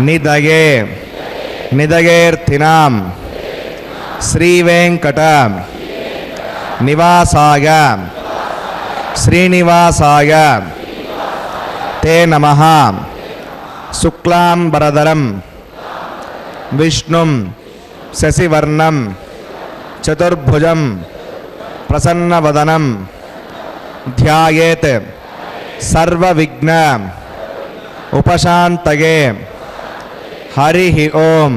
నిదగే నిదగేర్థినాం శ్రీవేంకట నివాసాయ శ్రీనివాసాయ తే నమః. శుక్లాంబరధరం విష్ణుం శశివర్ణం చతుర్భుజం ప్రసన్నవదనం ధ్యాయేత్ సర్వవిఘ్న ఉపశాంతయే. హరి ఓం.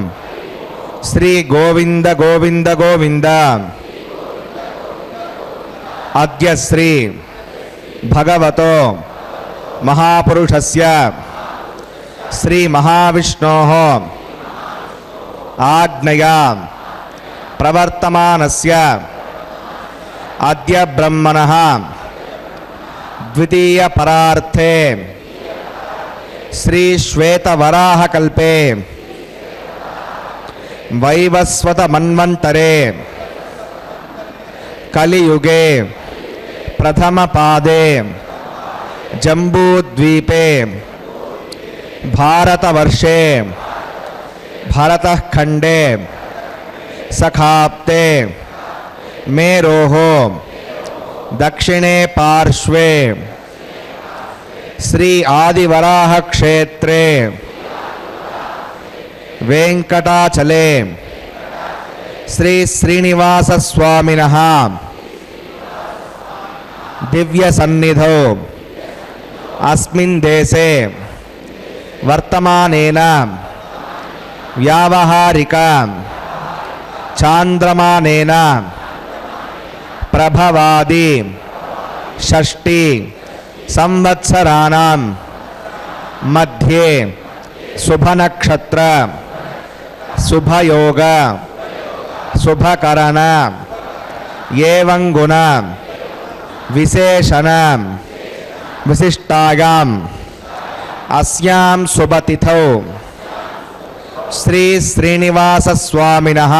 శ్రీ గోవింద గోవింద గోవింద. అద్య శ్రీ భగవతో మహాపురుషస్య శ్రీ మహావిష్ణోః ఆజ్ఞయా ప్రవర్తమానస్య అద్య బ్రహ్మణః ద్వితీయ పరార్థే శ్రీ శ్వేతవరాహకల్పే వైవస్వత మన్వంతరే కలియుగే ప్రథమ పాదే జంబూద్వీపే భారతవర్షే భరతఖండే సఖాప్తే మేరోః దక్షిణే పార్శ్వే శ్రీ ఆదివరాహ క్షేత్రే వెంకటాచలే శ్రీ శ్రీనివాస స్వామినః దివ్య సన్నిధౌ అస్మిన్ దేశే వర్తమానేన వ్యావహారిక చాంద్రమానేన ప్రభవాది షష్ఠి సంవత్సరాణం మధ్యే శుభనక్షత్ర శుభయోగ శుభకరణ ఏవం గుణ విశేషణ విశిష్టాయాం అస్యాం శుభతిథౌ శ్రీ శ్రీనివాస స్వామినః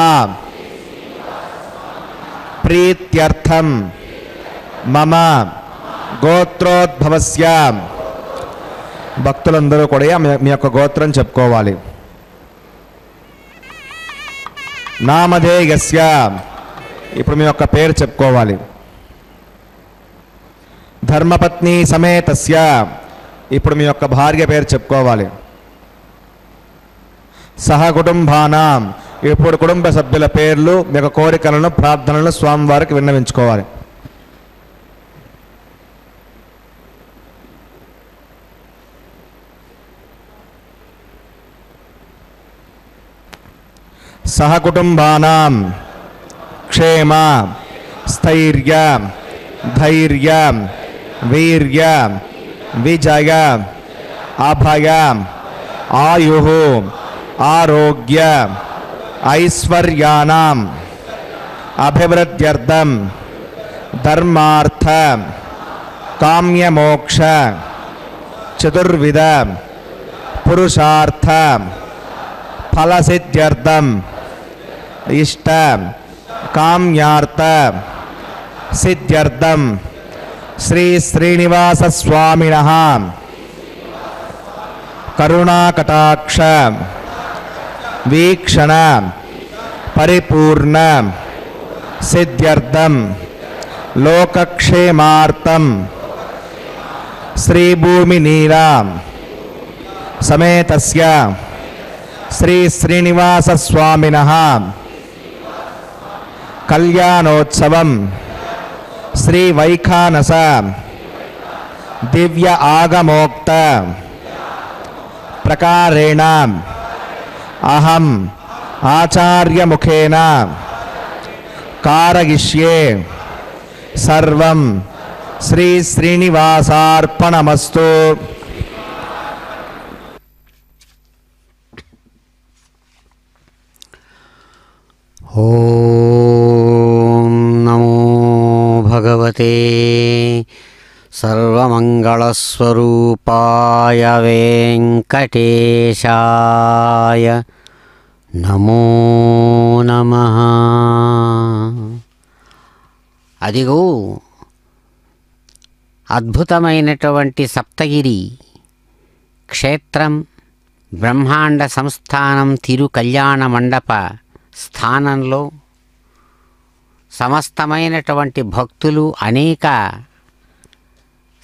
ప్రీత్యర్థం మమ గోత్రోద్భవస్య. భక్తులందరూ కూడా మీ యొక్క గోత్రం చెప్పుకోవాలి. నామధేయస్య, ఇప్పుడు మీ యొక్క పేరు చెప్పుకోవాలి. ధర్మపత్ని సమేతస్య, ఇప్పుడు మీ యొక్క భార్య పేరు చెప్పుకోవాలి. సహకుటుంబానాం, ఇప్పుడు కుటుంబ సభ్యుల పేర్లు మీ యొక్క కోరికలను ప్రార్థనలను స్వామివారికి విన్నవించుకోవాలి. సహకుటుంబానాం క్షేమ స్థైర్య ధైర్య వీర్య విజయ అభయ ఆయుః ఆరోగ్య ఐశ్వర్యానాం అభివృద్ధ్యర్థం ధర్మార్థ కామ్యమోక్ష చతుర్విధ పురుషార్థ ఫలసిద్ధ్యర్థం ఇష్ట కామ్యార్థ సిద్ధ్యర్థం శ్రీ శ్రీనివాస స్వామినః కరుణాకటాక్ష వీక్షణ పరిపూర్ణ సిద్ధ్యర్థం లోకక్షేమార్థం శ్రీభూమినీలా సమేతస్య శ్రీ శ్రీనివాస స్వామినః కళ్యాణోత్సవం శ్రీ వైఖానస దివ్య ఆగమోక్త ప్రకారేణ అహం ఆచార్యముఖేన కారయిష్యే. సర్వం శ్రీ శ్రీనివాసార్పణమస్తు. ఓం నమో భగవతే సర్వమంగళస్వరూపాయ వెంకటేశాయ నమో నమః. అదిగో అద్భుతమైనటువంటి సప్తగిరి క్షేత్రం బ్రహ్మాండ సంస్థానం తిరు కళ్యాణ మండప స్థానంలో సమస్తమైనటువంటి భక్తులు అనేక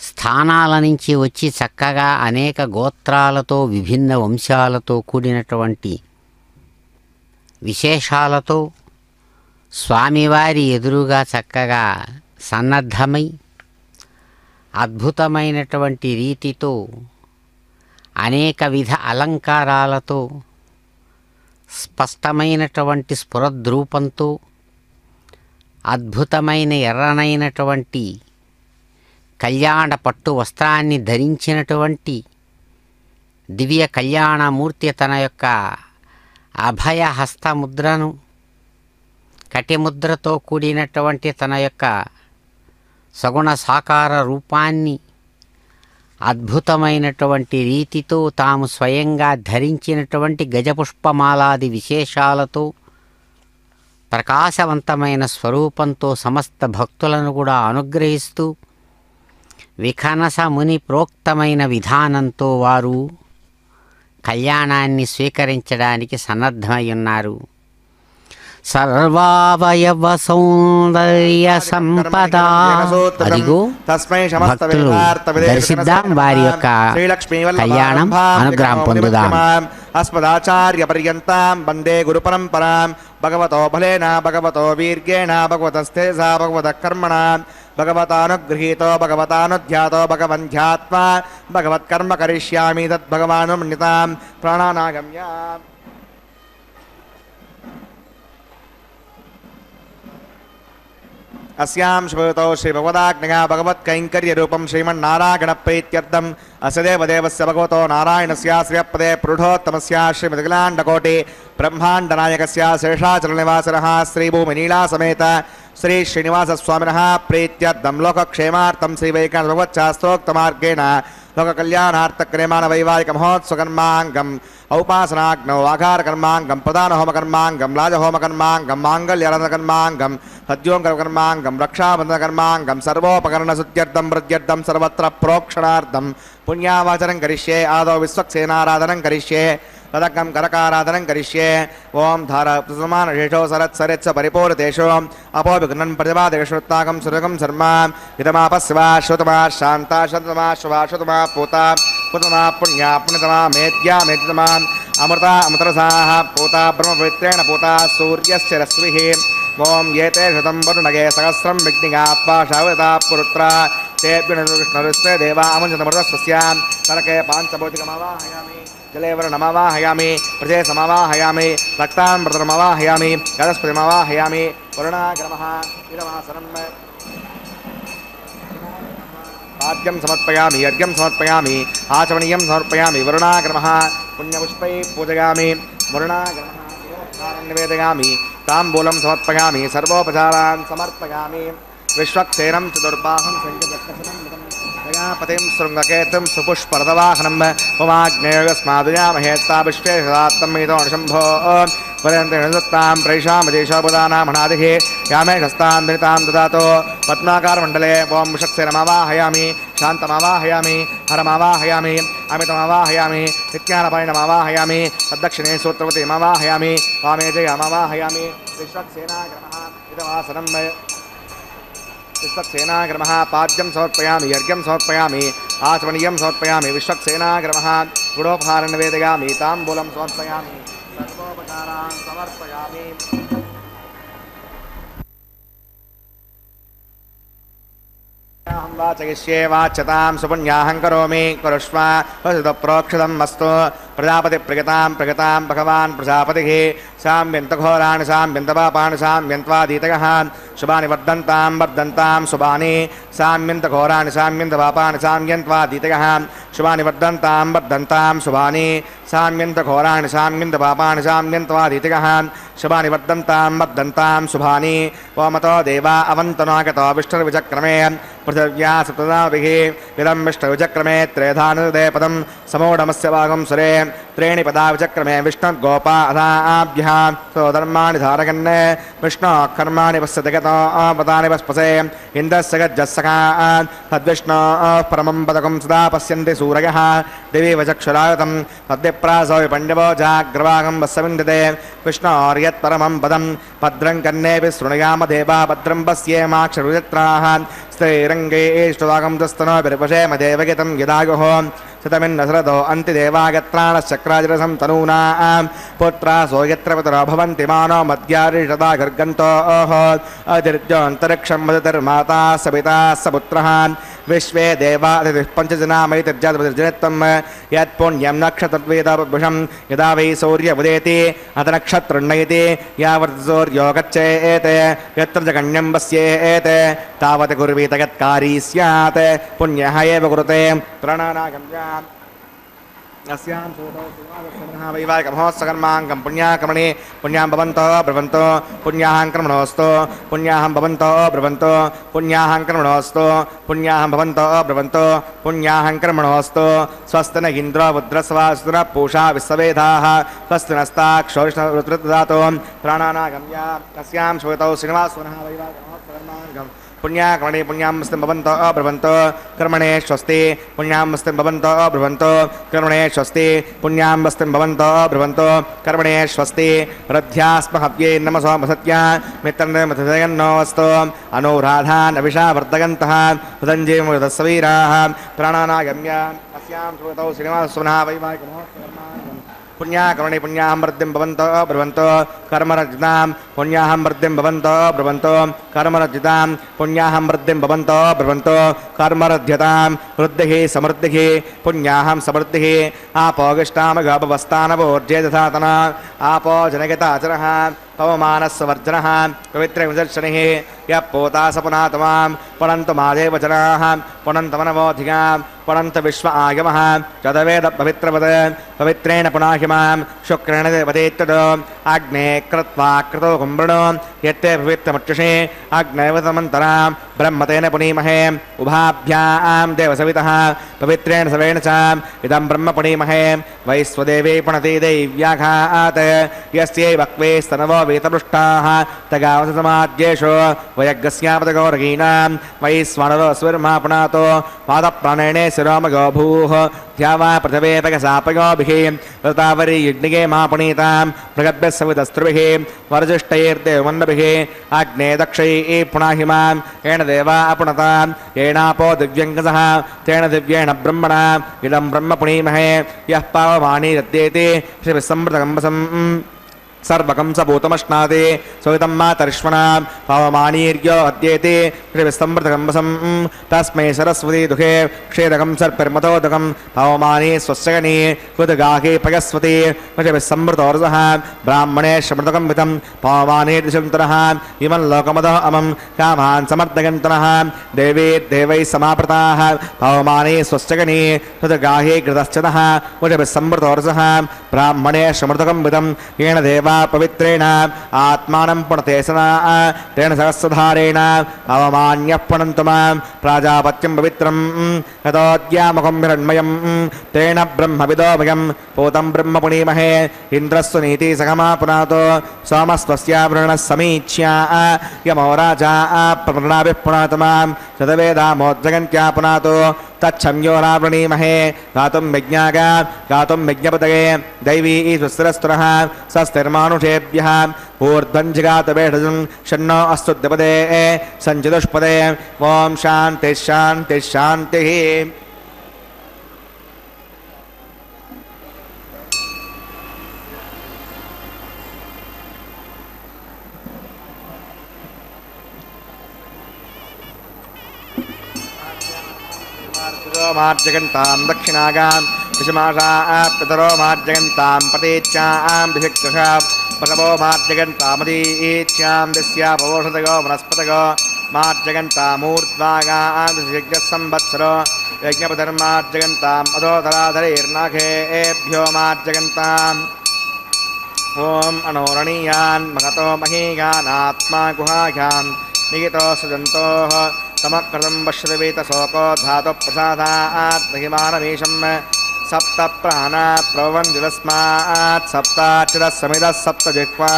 స్థానాల నుంచి వచ్చి చక్కగా అనేక గోత్రాలతో విభిన్న వంశాలతో కూడినటువంటి విశేషాలతో స్వామివారి ఎదురుగా చక్కగా సన్నద్ధమై అద్భుతమైనటువంటి రీతితో అనేక విధ అలంకారాలతో స్పష్టమైనటువంటి స్ఫురద్రూపంతో అద్భుతమైన ఎర్రనైనటువంటి కళ్యాణ పట్టు వస్త్రాన్ని ధరించినటువంటి దివ్య కళ్యాణమూర్తి తన యొక్క అభయ హస్తముద్రను కటిముద్రతో కూడినటువంటి తన యొక్క సగుణ సాకార రూపాన్ని అద్భుతమైనటువంటి రీతితో తాము స్వయంగా ధరించినటువంటి గజపుష్పమాలాది విశేషాలతో ప్రకాశవంతమైన స్వరూపంతో సమస్త భక్తులను కూడా అనుగ్రహిస్తూ విఖనస ముని ప్రోక్తమైన విధానంతో వారు కళ్యాణాన్ని స్వీకరించడానికి సన్నద్ధమై ఉన్నారు. సర్వావయవ సౌందర్య సంపద. అదిగో భక్తులు దర్శిద్దాం వారి యొక్క కళ్యాణం, అనుగ్రహం పొందుదాం. అస్మదాచార్య పర్యంతం వందే గురు పరంపరాం. భగవతో బలేన భగవతో వీర్యేణ భగవతస్థేజా భగవత కర్మణ భగవతానుగృహీతో భగవతానుధ్యాతో భగవంధ్యాత్మా భగవత్కర్మ కరిష్యామి తద్భగవానుమన్యతాం ప్రాణానాగమ్య. अस्यां श्वेतो श्रीभगवदाज्ञया भगवत्कैङ्कर्यरूपं श्रीमन्नारायणप्रीत्यर्थम् अस्य देवदेवस्य भगवतो नारायणस्य श्रियपदे पुरुषोत्तमस्य श्रीमद्गलाण्डकोटि ब्रह्माण्डनायकस्य शेषाचलनिवासिनः श्रीभूमिनीलासमेत श्री श्रीनिवासस्वामिनः प्रीत्यर्थं लोकक्षेमार्थं श्रीवैकुण्ठभगवच्छास्त्रोक्तमार्गेण लोककल्याणार्थक्रियमाणवैवाहिकमहोत्सवकर्माङ्गम् औपासनाग्नौ आघारकर्माङ्गं प्रधानहोमकर्माङ्गं लाजहोमकर्माङ्गं माङ्गल्यरथकर्माङ्गं सद्योङ्कर्माङ्गं रक्षाबन्धनकर्माङ्गं सर्वोपकरणशुद्ध्यर्थं वृद्ध्यर्थं सर्वत्र प्रोक्षणार्थं पुण्यावाचनं करिष्ये. आदौ विश्वक्सेनाराधनं करिष्ये, तदकं करकाराधनं करिष्ये. ओं धारसमानशेषो सरत्सरित्स परिपूरितेषु अपोभिघ्नं प्रतिपादेषुत्ताकं सुरगं शर्मा हितमापस्वा श्रुतमा शान्ता शतमा शुभा शुतमा पूता पुतमा पुण्या पुण्यतमा मेद्या मेद्यतमा अमृता अमृतरसाः पूता ब्रह्मपवित्रेण पूता सूर्यस्य रश्मिः. ओं एते शतं वरुणगे सहस्रं विघ्निगाप्पा शावता पुरुत्रा तेभ्यः देवा अमुञ्चतमृतस्वस्यां तरके पाञ्चभौतिकमावाहयामि जले वर्णमावाहयामि प्रजे समावाहयामि रक्तामृतमवाहयामि गदस्पतिमवाहयामि वरुणाग्रमः इदमासनम् आद्यं समर्पयामि यज्ञं समर्पयामि आचमनीयं समर्पयामि वरुणाग्रमः पुण्यपुष्पैः पूजयामि वरुणाग्रमः निवेदयामि ताम्बूलं समर्पयामि सर्वोपचारान् समर्पयामि विश्वक्सेनं चतुर्बाहं प्रजापतिं शृङ्गकेतुं सुपुष्परदवाहनं पुमाग्नेयस्मादुयामहेत्ता विश्वेशदात्तमेतो शम्भो पर्यन्तां प्रैषामदेशोपदानामणादिः यामे शस्तां दलितां ददातो पद्माकारमण्डले ओं विषक्सेनमावाहयामि शान्तमावाहयामि हरमावाहयामि अमितमावाहयामि नित्यानपायणमावाहयामि तद्दक्षिणे सूत्रवतीमावाहयामि वामे जयामावाहयामि विश्वक्सेनाग्रमः इदमासनं विश्वक्सेनाग्रमः पाद्यं समर्पयामि यज्ञं समर्पयामि आचमनीयं समर्पयामि विश्वक्सेनाग्रमः गुडोपहारं निवेदयामि ताम्बूलं समर्पयामि सर्वोपचारान् समर्पयामि. वाचयिष्ये वाच्यतां सुपुण्याहं करोमि कुरुष्व प्रोक्षितं मस्तु. प्रजापतिप्रियतां प्रगतां भगवान् प्रजापतिः साम्यन्तघोराणि साम्यन्तपापाणि साम्यन्त्वादीतयः शुभानि वर्धन्तां वर्धन्तां शुभानि साम्यन्तघोराणि साम्यन्तपापाणि साम्यन्त्वादीतयः शुभानि वर्धन्तां वर्धन्तां शुभानि साम्यन्तघोराणि साम्यन्तपापाणि साम्यन्त्वादीतयः शुभानि वर्धन्तां वर्धन्तां शुभानि. ओमतो देवा अवन्तनागतो विष्णुर्विचक्रमे पृथिव्या सप्तदाभिः इदं विष्णुविचक्रमे त्रेधानुदे पदं समूढमस्य भागं सुरे त्रीणि पदा विचक्रमे विष्णुर्गोपादाभ्यः स्वधर्माणि धारयन् विष्णोः कर्माणि पश्यति गतो पदानि पस्पसे इन्द्रस्य गज्जस्सखा तद्विष्णोः परमं पदकं सदा पश्यन्ति सूरयः दिवि वचक्षुरायुतं तद्विप्रासो विपण्डवो जाग्रवागं वस्सविन्दते विष्णोर्यत्परमं पदं भद्रं कन्नेऽपि शृणुयाम देवा भद्रं पश्येमाक्षरुचित्राः स्त्रीरङ्गेष्टुवागं दस्तनोऽपिर्वशेम देवगीतं यदायुः शतमिन्नसरदो अन्तिदेवागत्राणश्चक्राजिरसं तनूना पुत्रासो यत्र पितरो भवन्ति मानो मद्यारिषदा गर्गन्तोः अतिर्योऽन्तरिक्षं मदतिर्माता सपिता सपुत्रः विश्वे देवादितिः पञ्चजनामैतिर्जातपतिर्जनित्वं यत्पुण्यं नक्षत्रद्वेदपुरुषं यदा वै सूर्यमुदेति अथ नक्षत्रन्नयति यावत् सूर्यो गच्छेत् यत्र जगण्यं वस्येत् तावत् कुर्वीत यत्कारी स्यात् पुण्यः एव कुरुते प्रणनागम्या अस्यां वैवाहिकमहोत्सकर्माङ्गं पुण्याकर्मणि पुण्यां भवन्तः ब्रवन्तो पुण्याहं कर्मणोऽस्तु पुण्याहं भवन्तः ब्रवन्तो पुण्याहं कर्मणोऽस्तु पुण्याहं भवन्तः ब्रवन्तो पुण्याहं कर्मणोऽस्तु स्वस्ति न इन्द्रो रुद्रस्वास्तु न पूषा विश्ववेदाः स्वस्ति नस्ताक्षोष्णरुद्रददातु प्राणानागम्या अस्यां श्वेतौ श्रीनिवासवनः वैवाहिकमहोत्सकर्माङ्गम् पुण्याकर्मणि पुण्यामस्ति भवन्तो ब्रवन्तो कर्मणे स्वस्ति पुण्यामस्ति भवन्तो ब्रवन्तो कर्मणे स्वस्ति पुण्यामस्ति भवन्तो ब्रवन्तो कर्मणे स्वस्ति रथ्यास्महव्ये नमसो मसत्या मित्रन्नोऽस्तु अनुराधान् अभिषा वर्धयन्तः हृदञ्जीवसवीराः प्राणानागम्य अस्यां श्रुतौ श्रीनिवासवनः वैवाहिकमहोत्सकर्माङ्गम् पुण्याकर्मणि पुण्याहं वृद्धिं भवन्तो ब्रवन्तो कर्मरजितां पुण्याहं वृद्धिं भवन्तो ब्रवन्तो कर्मरजितां पुण्याहं वृद्धिं भवन्तो ब्रवन्तो कर्मरध्यतां वृद्धिः समृद्धिः पुण्याहं समृद्धिः आपोगिष्टामगापवस्थानवोर्जे दधातना आपो जनगताचरः पवमानस्वर्जनः पवित्रविदर्शनिः यः पोता स पुनातमां पुनन्तु मादेव जनाः पुनन्तमनवोधिगां पुनन्त विश्व आगमः चदवेद पवित्रवद पवित्रेण पुनाहिमां शुक्रेण देवदेत्तद अग्ने कृत्वा कृतो कुम्भृणो यत्ते पवित्रमक्षसे अग्नैवतमन्तरां ब्रह्मतेन पुनीमहे उभाभ्यां देवसवितः पवित्रेण सवेन च इदं ब्रह्म पुनीमहे वैश्वदेवे पुनति दैव्याघात् यस्यै वक्वे स्तनवो वेतपृष्टाः तगावसमाद्येषु वयज्ञस्यापदगौरगीनां वैश्वानरो स्वर्मा पुनातो पादप्राणेने शिरोमगो भूः ध्यावा पृथिवेपगसापयोभिः ऋतावरी यज्ञिगे मा पुनीतां मृगभ्यः सवितस्त्रुभिः वरजुष्टैर्देवमन्नभिः अग्ने दक्षैः पुनाहिमां येन देवा अपुनतां येनापो दिव्यङ्गसः तेन दिव्येण ब्रह्मणा इदं ब्रह्म पुनीमहे यः पावमानी रद्येति श्रीविसम्मृतकम्बसम् सर्वकं सबूतमश्नाति सवितं मातरिष्वणां पवमानीर्यो अद्येति श्रीविस्तम्भृतकम्बसं तस्मै सरस्वती दुःखे क्षीरकं सर्पिर्मतोदकं पवमानी स्वस्यगनी कृतगाहे पयस्वती विसम्भृतोर्जः ब्राह्मणे श्रमृतकं वितं पवमानीर्दिशन्तरः इमं लोकमदः अमं कामान् समर्दयन्तनः देवी देवैः समापृताः पवमानी स्वस्यगनी कृतगाहे कृतश्चतः विसम्भृतोर्जः ब्राह्मणे श्रमृतकं वितं येन देवा पवित्रेण आत्मानं पुनते सदा तेन सहस्रधारेण अवमान्यः पुनन्तु मां प्राजापत्यं पवित्रं यतोऽद्यामुखं हिरण्मयं तेन ब्रह्मविदोभयं पूतं ब्रह्म पुनीमहे इन्द्रस्व नीति सखमा पुनातो सोमस्वस्यावृणः समीच्या यमो राजा प्रवृणाभिः पुनातु मां शतवेदामोद्जगन्त्या पुनातो तच्छम्योरावृणीमहे गातुं यज्ञागा गातुं यज्ञपतये दैवी स्वस्तिरस्तुरः स्वस्तिर्मानुषेभ्यः ऊर्ध्वं जिगातवेषजं षण्णो अस्तु द्विपदे सञ्चतुष्पदे ॐ शान्तिः शान्तिः शान्तिः मार्जगन्तां दक्षिणागां दिशमाशा पितरो मार्जगन्तां पतेच्यां दिशक्षुषा पशवो मार्जगन्तामदीच्यां दिस्यापवोषधगो वनस्पतगो मार्जगन्तामूर्ध्वागां दिशयज्ञः संवत्सरो यज्ञपतिर्मार्जगन्ताम् अधोधराधरैर्नाघेभ्यो मार्जगन्ताम् ॐ अनोरणीयान् महतो महीयानात्मा गुहायां निहितो सजन्तोः समकृतं पश्यवेतशोको धातुः प्रसादात् महिमानमीशं सप्त प्राणा प्रभवन्ति तस्मात् सप्ताक्षरः समिदः सप्त जिह्वा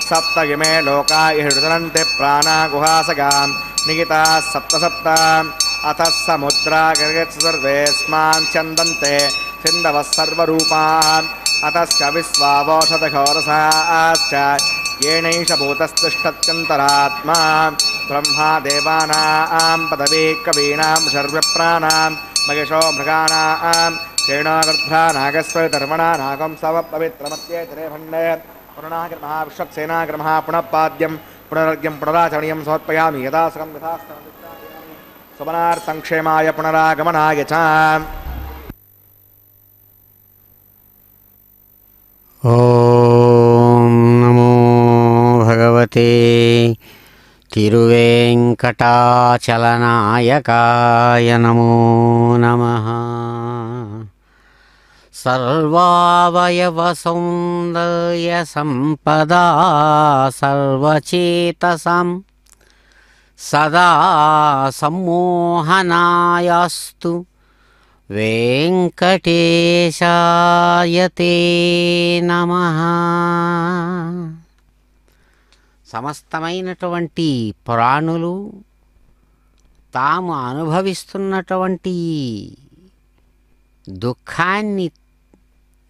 सप्त इमे लोका इहृतन्ते प्राणा गुहासगां निहिताः सप्त सप्त अतः समुद्रा गगत्स सर्वेऽस्मान् छन्दन्ते सिन्धवः सर्वरूपाः अतश्च विश्वावोषधघोरसाश्च येनैष भूतस्तिष्ठत्यन्तरात्मा ब्रह्मा देवानां पदवी कवीनां सर्वप्राणां महेशो मृगाणां क्षेणोगर्भा नागस्वधर्मणा नागं सव पवित्रमत्येतरे भण्डे पुनराग्रमः विश्वक्सेनाग्रमः पुनः पाद्यं पुनरर्घ्यं पुनराचरणीयं समर्पयामि यदा सुखं यथा सुमनार्थं क्षेमाय पुनरागमनाय च। ఓం నమో భగవతే తిరువేంకటాచలనాయకాయ నమో నమః. సర్వావయవ సౌందర్య సంపదా సర్వచేతసం సదా సమ్మోహనాయాస్తు వెంకటేశాయ తే నమః. సమస్తమైనటువంటి ప్రాణులు తాము అనుభవిస్తున్నటువంటి దుఃఖాన్ని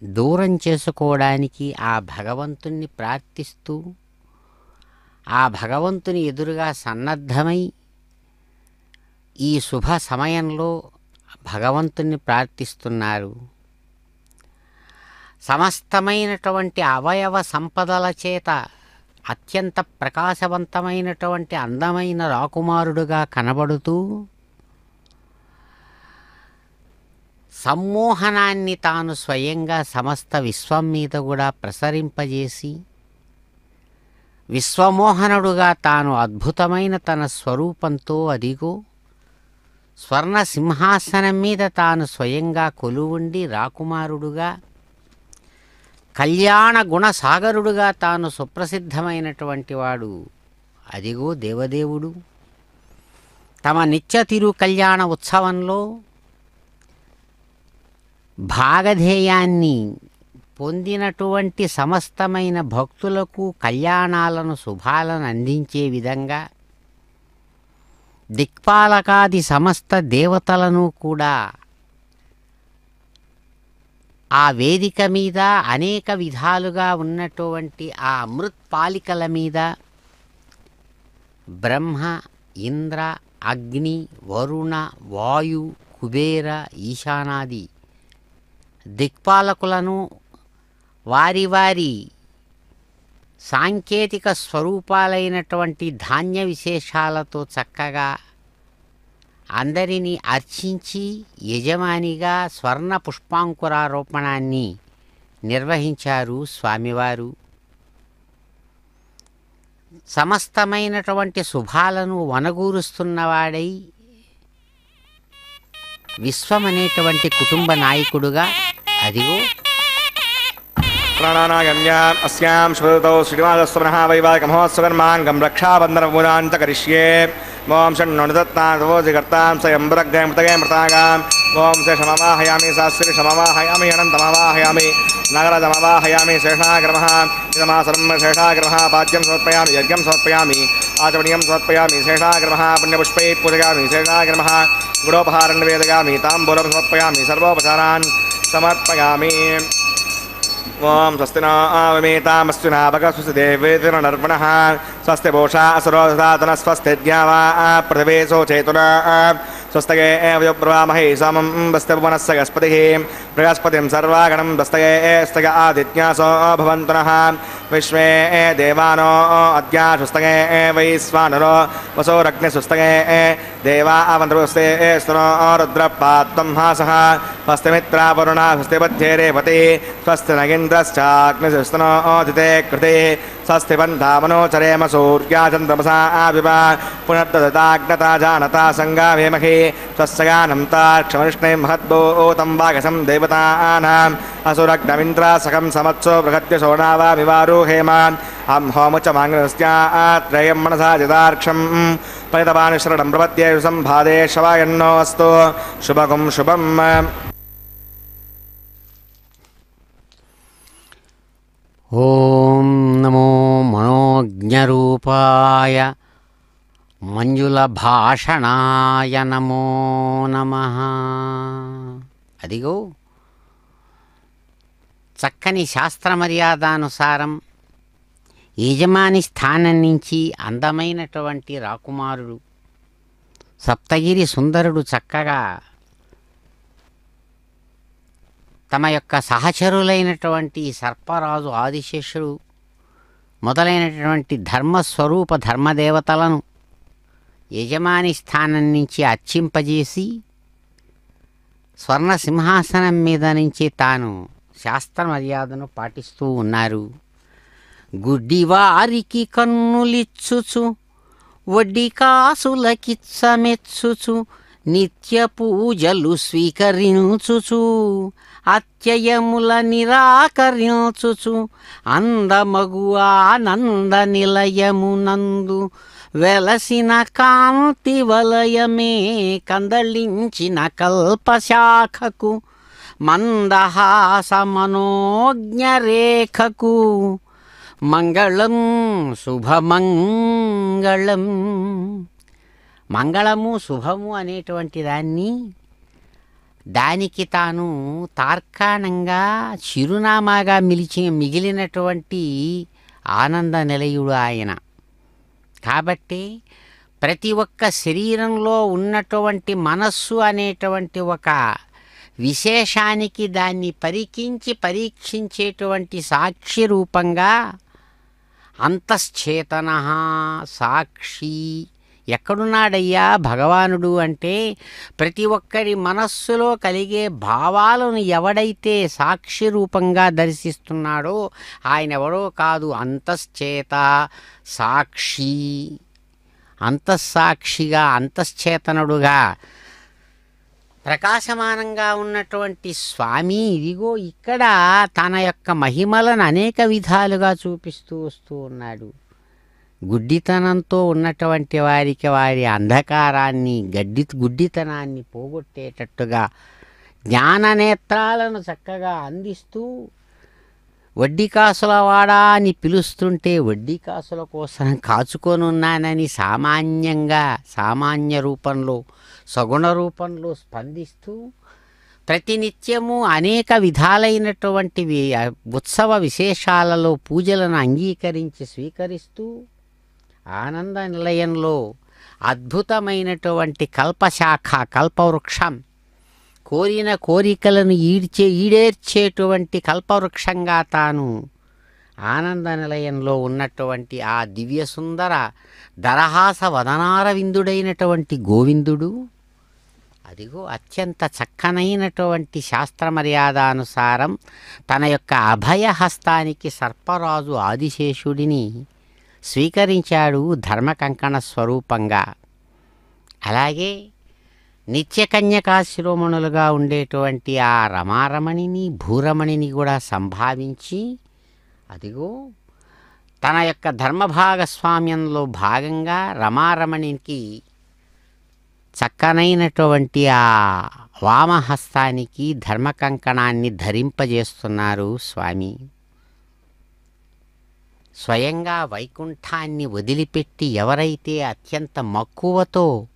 దూరం చేసుకోవడానికి ఆ భగవంతుణ్ణి ప్రార్థిస్తూ ఆ భగవంతుని ఎదురుగా సన్నద్ధమై ఈ శుభ సమయంలో భగవంతుణ్ణి ప్రార్థిస్తున్నారు. సమస్తమైనటువంటి అవయవ సంపదల చేత అత్యంత ప్రకాశవంతమైనటువంటి అందమైన రాకుమారుడుగా కనబడుతూ సమ్మోహనాన్ని తాను స్వయంగా సమస్త విశ్వం మీద కూడా ప్రసరింపజేసి విశ్వమోహనుడుగా తాను అద్భుతమైన తన స్వరూపంతో అదిగో స్వర్ణ సింహాసనం మీద తాను స్వయంగా కొలువుండి రాకుమారుడుగా కళ్యాణ గుణసాగరుడుగా తాను సుప్రసిద్ధమైనటువంటి వాడు అదిగో దేవదేవుడు తమ నిత్య తిరు కళ్యాణ ఉత్సవంలో భాగధేయాన్ని పొందినటువంటి సమస్తమైన భక్తులకు కళ్యాణాలను శుభాలను అందించే విధంగా దిక్పాలకాది సమస్త దేవతలను కూడా ఆ వేదిక మీద అనేక విధాలుగా ఉన్నటువంటి ఆ అమృత్పాలికల మీద బ్రహ్మ ఇంద్ర అగ్ని వరుణ వాయు కుబేర ఈశానాది దిక్పాలకులను వారి వారి సాంకేతిక స్వరూపాలైనటువంటి ధాన్య విశేషాలతో చక్కగా అందరినీ అర్చించి యజమానిగా స్వర్ణ పుష్పాంకురారోపణాన్ని నిర్వహించారు స్వామివారు. సమస్తమైనటువంటి శుభాలను వనగూరుస్తున్నవాడై విశ్వమనేటువంటి కుటుంబ నాయకుడుగా అదిగో प्राणानागम्याम् अस्यां श्रुतौ श्रीनिवासस्वनः वैवाहिकमहोत्सवकर्माङ्गं रक्षाबन्धनपूजां च करिष्ये। ॐ षण्णोनिदत्तां स्वयंवरग्रे मृतगे मृतागाम् ॐ शेषमवाहयामि शास्त्रीशमवाहयामि अनन्तमवाहयामि नगरजमवाहयामि शेषाग्रमः इदमासनं शेषाग्रमः पाद्यं समर्पयामि यज्ञं समर्पयामि आचमनीयं समर्पयामि शेषाग्रमः पुण्यपुष्पैः पूजयामि शेषाग्रमः गुडोपहारं निवेदयामि ताम्बूलं समर्पयामि सर्वोपचारान् समर्पयामि। ओम स्वस्ति न आवेतामस्तु नाभगस्वस्ति देवेतिर्न नर्पणः स्वस्ति भूषा असुरोधातन स्वस्ति द्यावा पृथिवी सोचेतुना स्वस्तये वयोब्रवामहे समं वस्ति भुवनस्य गस्पतिः बृहस्पतिं सर्वागणं वस्तये स्तय आदित्यासो भवन्तु विश्वे देवानो अद्या स्वस्तये वैश्वानरो वसोरग्निस्वस्तये देवा अवन्तुस्ते स्तनो रुद्रपात्वं हासः स्वस्ति मित्रा वरुणा स्वस्ति मध्ये रेवती स्वस्ति नगेन्द्रश्चाग्निस्तनो दिते कृते स्वस्ति बन्धामनोचरेम सूर्या चन्द्रमसा आविवा पुनर्ददाग्नता जानता संगावेमहि स्वस्यानं ताक्षमनिष्णे महद्भूतं वागसं देवतानाम् असुरग्नमिन्द्रासकं समत्सो बृहद्य शोणावामिवारुहेमान् अं होमुचमाङ्गस्यात्रयं मनसा जदार्क्षं परितपानि शरणं प्रपद्ये संभादे शवायन्नो अस्तु शुभगुं शुभम्। ఓం నమో మనోజ్ఞరూపాయ మంజుల భాషణాయ నమో నమః. అదిగో చక్కని శాస్త్ర మర్యాదానుసారం యజమాని స్థానం నుంచి అందమైనటువంటి రాకుమారుడు సప్తగిరి సుందరుడు చక్కగా తమ యొక్క సహచరులైనటువంటి సర్పరాజు ఆదిశేషుడు మొదలైనటువంటి ధర్మస్వరూప ధర్మదేవతలను యజమాని స్థానం నుంచి అర్చింపజేసి స్వర్ణ సింహాసనం మీద నుంచి తాను శాస్త్ర మర్యాదను పాటిస్తూ ఉన్నారు. గుడ్డివారికి కన్నులిచ్చుచు వడ్డీ కాసులకిచ్చమెచ్చుచు నిత్య పూజలు స్వీకరించుచు అత్యయముల నిరాకరించుచు అందమగు ఆనంద నిలయమునందు వెలసిన కాంతి వలయమే కందళించిన కల్పశాఖకు మందహాస మనోజ్ఞరేఖకు మంగళం శుభమంగళం. మంగళము శుభము అనేటువంటి దానికి తాను తార్కాణంగా చిరునామాగా మిగిలినటువంటి ఆనంద నిలయుడు ఆయన. కాబట్టి ప్రతి ఒక్క శరీరంలో ఉన్నటువంటి మనస్సు అనేటువంటి ఒక విశేషానికి దాన్ని పరీక్షించేటువంటి సాక్షి రూపంగా అంతశ్చేతన సాక్షి ఎక్కడున్నాడయ్యా భగవానుడు అంటే ప్రతి ఒక్కరి మనస్సులో కలిగే భావాలను ఎవడైతే సాక్షి రూపంగా దర్శిస్తున్నాడో ఆయన ఎవడో కాదు, అంతశ్చేత సాక్షి. అంతఃసాక్షిగా అంతశ్చేతనుడుగా ప్రకాశమానంగా ఉన్నటువంటి స్వామి ఇదిగో ఇక్కడ తన యొక్క మహిమలను అనేక విధాలుగా చూపిస్తూ వస్తూ ఉన్నాడు. గుడ్డితనంతో ఉన్నటువంటి వారికి వారి అంధకారాన్ని గుడ్డితనాన్ని పోగొట్టేటట్టుగా జ్ఞాననేత్రాలను చక్కగా అందిస్తూ వడ్డీ కాసుల వాడా అని పిలుస్తుంటే వడ్డీ కాసుల కోసం కాచుకొనున్నానని సామాన్య రూపంలో సగుణ రూపంలో స్పందిస్తూ ప్రతినిత్యము అనేక విధాలైనటువంటి ఉత్సవ విశేషాలలో పూజలను అంగీకరించి స్వీకరిస్తూ ఆనంద నిలయంలో అద్భుతమైనటువంటి కల్పశాఖ కల్పవృక్షం కోరిన కోరికలను ఈడేర్చేటువంటి కల్పవృక్షంగా తాను ఆనంద నిలయంలో ఉన్నటువంటి ఆ దివ్య సుందర దరహాస వదనారవిందుడైనటువంటి గోవిందుడు అదిగో అత్యంత చక్కనైనటువంటి శాస్త్ర మర్యాదానుసారం తన యొక్క అభయహస్తానికి సర్పరాజు ఆదిశేషుడిని స్వీకరించాడు ధర్మకంకణ స్వరూపంగా. అలాగే నిత్యకన్యకాశిరోమణులుగా ఉండేటువంటి ఆ రమారమణిని భూరమణిని కూడా సంభావించి అదిగో తన యొక్క ధర్మభాగస్వామ్యంలో భాగంగా రమారమణికి చక్కనైనటువంటి ఆ వామహస్తానికి ధర్మకంకణాన్ని ధరింపజేస్తున్నారు స్వామి. స్వయంగా వైకుంఠాన్ని వదిలిపెట్టి ఎవరైతే అత్యంత మక్కువతో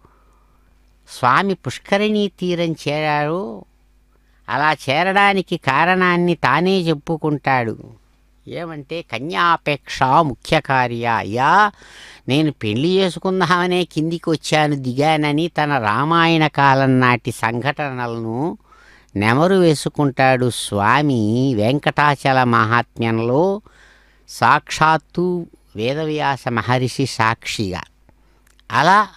స్వామి పుష్కరిణీ తీరం చేరారో అలా చేరడానికి కారణాన్ని తానే చెప్పుకుంటాడు. ఏమంటే కన్యాపేక్ష ముఖ్య కార్య. అయ్యా నేను పెళ్లి చేసుకుందామనే కిందికి దిగానని తన రామాయణ కాలం నాటి సంఘటనలను నెమరు వేసుకుంటాడు స్వామి వెంకటాచల మహాత్మ్యంలో సాక్షాత్తు వేదవ్యాస మహర్షి సాక్షిగా. అలా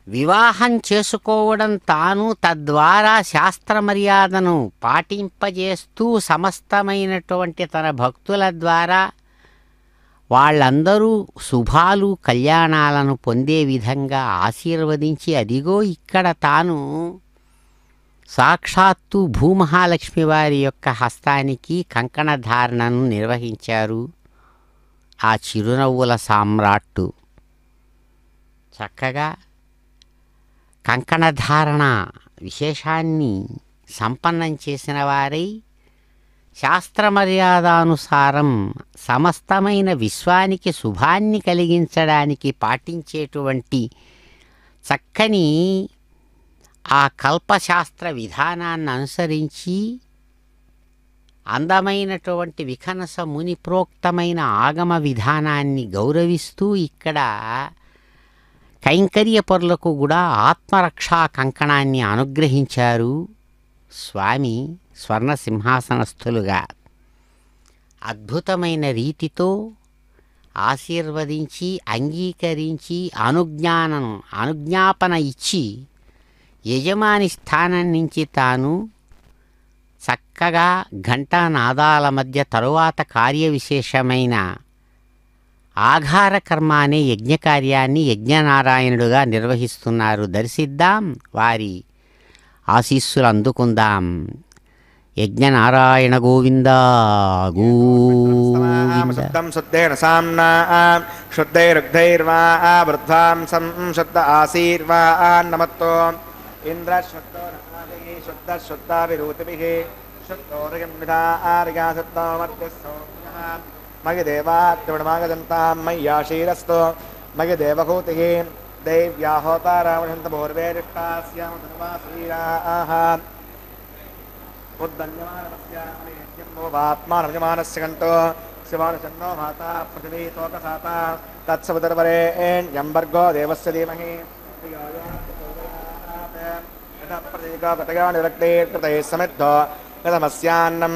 వివాహం చేసుకోవడం తాను తద్వారా శాస్త్ర మర్యాదను పాటింపజేస్తూ సమస్తమైనటువంటి తన భక్తుల ద్వారా వాళ్ళందరూ శుభాలు కళ్యాణాలను పొందే విధంగా ఆశీర్వదించి అదిగో ఇక్కడ తాను సాక్షాత్తు భూమహాలక్ష్మి వారి యొక్క హస్తానికి కంకణధారణను నిర్వహించారు ఆ చిరునవ్వుల సామ్రాట్టు. చక్కగా కంకణధారణ విశేషాన్ని సంపన్నం చేసిన వారై శాస్త్రమర్యాదానుసారం సమస్తమైన విశ్వానికి శుభాన్ని కలిగించడానికి పాటించేటువంటి చక్కని ఆ కల్పశాస్త్ర విధానాన్ని అనుసరించి అందమైనటువంటి వికనస ముని ప్రోక్తమైన ఆగమ విధానాన్ని గౌరవిస్తూ ఇక్కడ కైంకర్యపరులకు కూడా ఆత్మరక్షా కంకణాన్ని అనుగ్రహించారు స్వామి స్వర్ణ సింహాసనస్థులుగా. అద్భుతమైన రీతితో ఆశీర్వదించి అంగీకరించి అనుజ్ఞాపన ఇచ్చి యజమాని స్థానం నుంచి తాను చక్కగా ఘంటానాదాల మధ్య తరువాత కార్యవిశేషమైన ఆఘార కర్మ అనే యజ్ఞకార్యాన్ని యజ్ఞనారాయణుడుగా నిర్వహిస్తున్నారు. దర్శిద్దాం, వారి ఆశీస్సులు అందుకుందాం. యజ్ఞనారాయణ గోవింద గోవింద. శుద్ధం శుద్ధేన సామ్నా శుద్ధైరుగ్ధైర్వా వృద్ధాంసం శుద్ధ ఆశీర్వాన్నమత్తో ఇంద్ర శుద్ధో నాభిః శుద్ధ శుద్ధాభిరూతిభిః శుద్ధోర్గం విధార్గా శుద్ధో మధ్యస్థోః మగి దేవాద్యుడమాగదంతాం మయ్యాశీరస్తో మగి దేవహూతిః దైవ్యాహోతారామణంత భోర్వేరిష్టాస్యామ ధనువాశ్రీరాః ఉద్దన్యమానస్యాత్మానమజమానస్య కంఠో శివానుచన్నో మాతా పృథివీ తోకసాతా తత్సవితుర్వరేణ్యం భర్గో దేవస్య ధీమహి ప్రతీకృతయే సమిద్ధో గతమస్యాన్నం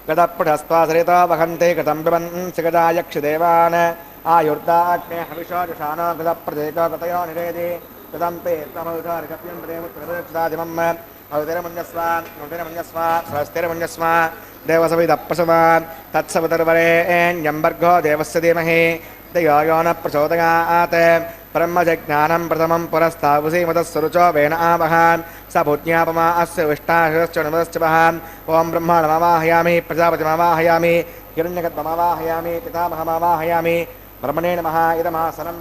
గతపుటస్త్వాసరితో వహంతే గతం బ్రువన్సి గదాయక్షిదేవాన్ ఆయుర్దాగ్నే హవిషో జుషానో గత ప్రతీకృతయో నిరేది గతం తే తమౌధారికప్యం ప్రేముత్రదాదిమం అవతిరమన్యస్వ స్వస్తిరమన్యస్వ దేవసవిదప్రసవా తత్సవితుర్వరేణ్యం భర్గో దేవస్య ధీమహి ధియో న ప్రచోదయాత్ బ్రహ్మజ్ఞానం ప్రథమం పురస్తావసి మతస్సురుచో వేణ ఆవహ స భూజ్ఞాపమా అస్య విష్టాశ్చ ఓం బ్రహ్మాణమావాహయామి ప్రజాపతిమావాహయామి హిరణ్యగర్భమావాహయామి పితామహమావాహయామి బ్రహ్మణే నమః ఇదమాసనం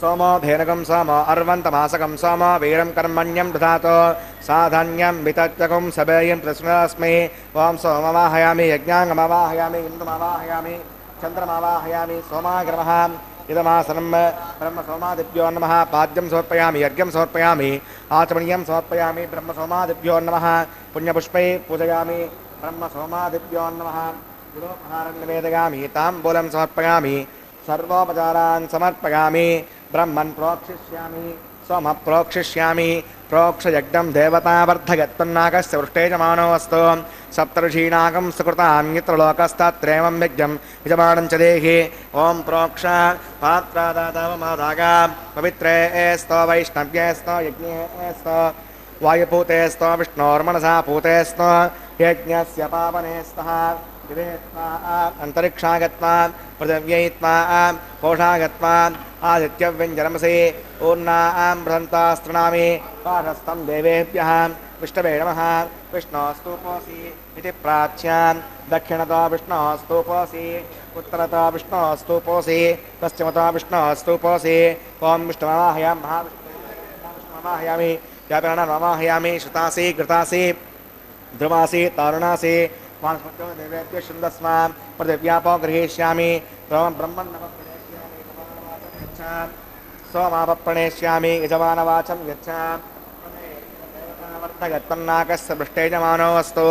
సోమో ధేనకం సోమో అర్వంతమాసకం సోమో వీరం కర్మణ్యం దధాతో సాధాన్యం వితత్యకం సభేయం ప్రశ్నస్మై ఓం సోమవాహయామి యజ్ఞాంగమావాహయామి ఇంద్రమావాహయామి చంద్రమావాహయామి సోమాగ్రమః ఇదమాసనం బ్రహ్మ సోమాదిభ్యో నమః పాద్యం సమర్పయామి యజ్ఞం సమర్పయామి ఆచమనీయం సమర్పయామి బ్రహ్మ సోమాదిభ్యో నమః పుణ్యపుష్పై పూజయామి బ్రహ్మ సోమాదిభ్యో నమః గురోపహారం నివేదయామి తాంబూలం సమర్పయామి సర్వోపచారాన్ సమర్పయామి బ్రహ్మన్ ప్రోక్షిష్యామి సోమ ప్రోక్షిష్యామి ప్రోక్షయజ్ఞం దేవతావర్ధగత్పన్నాకస్య వృష్టేజమానోऽस्तु సప్తఋషీణాకం సుకృతాన్యత్ర లోకస్తత్రేవం యజ్ఞం యజమానం చ దేహి ఓం ప్రోక్ష పాత్రాదాతమదాగా పవిత్రే स्तो వైష్ణవ్యే स्तो యజ్ఞే स्तो వాయుపూతే स्तो విష్ణోర్మనసా పూతే स्तो యజ్ఞస్య పావనే స్తః అంతరిక్షాగత్వా పృథివ్యైత్వా కోషాగత్వా ఆదిత్యవ్యంజనమసి ఊర్ణాం బృహంతాస్తృణామి పాఠస్థం దేవేభ్యः విష్ణవే నమః విష్ణోస్తూపోసి ఇది ప్రాచ్యాన్ దక్షిణతో విష్ణోస్తూపోసి ఉత్తరతో విష్ణోస్తూపోసి పశ్చిమతో విష్ణోస్తూపోసి ఓం విష్ణుమావాహయామి మహావిష్ణుమావాహయామి వ్యాపిరణమావాహయామి శృతాసి ఘృతాసి ధ్రువాసి తారుణాసి వానస్పత్యో దేవేభ్యः శృందస్మ పృథివ్యాపో గృహీష్యామి బ్రహ్మణ్ణమప్రణేష్యామి సోమాపప్రణేష్యామి యజమానవాచం యచ్ఛావర్ధగత్పన్నాకస్య పృష్టేజమానోऽस्तु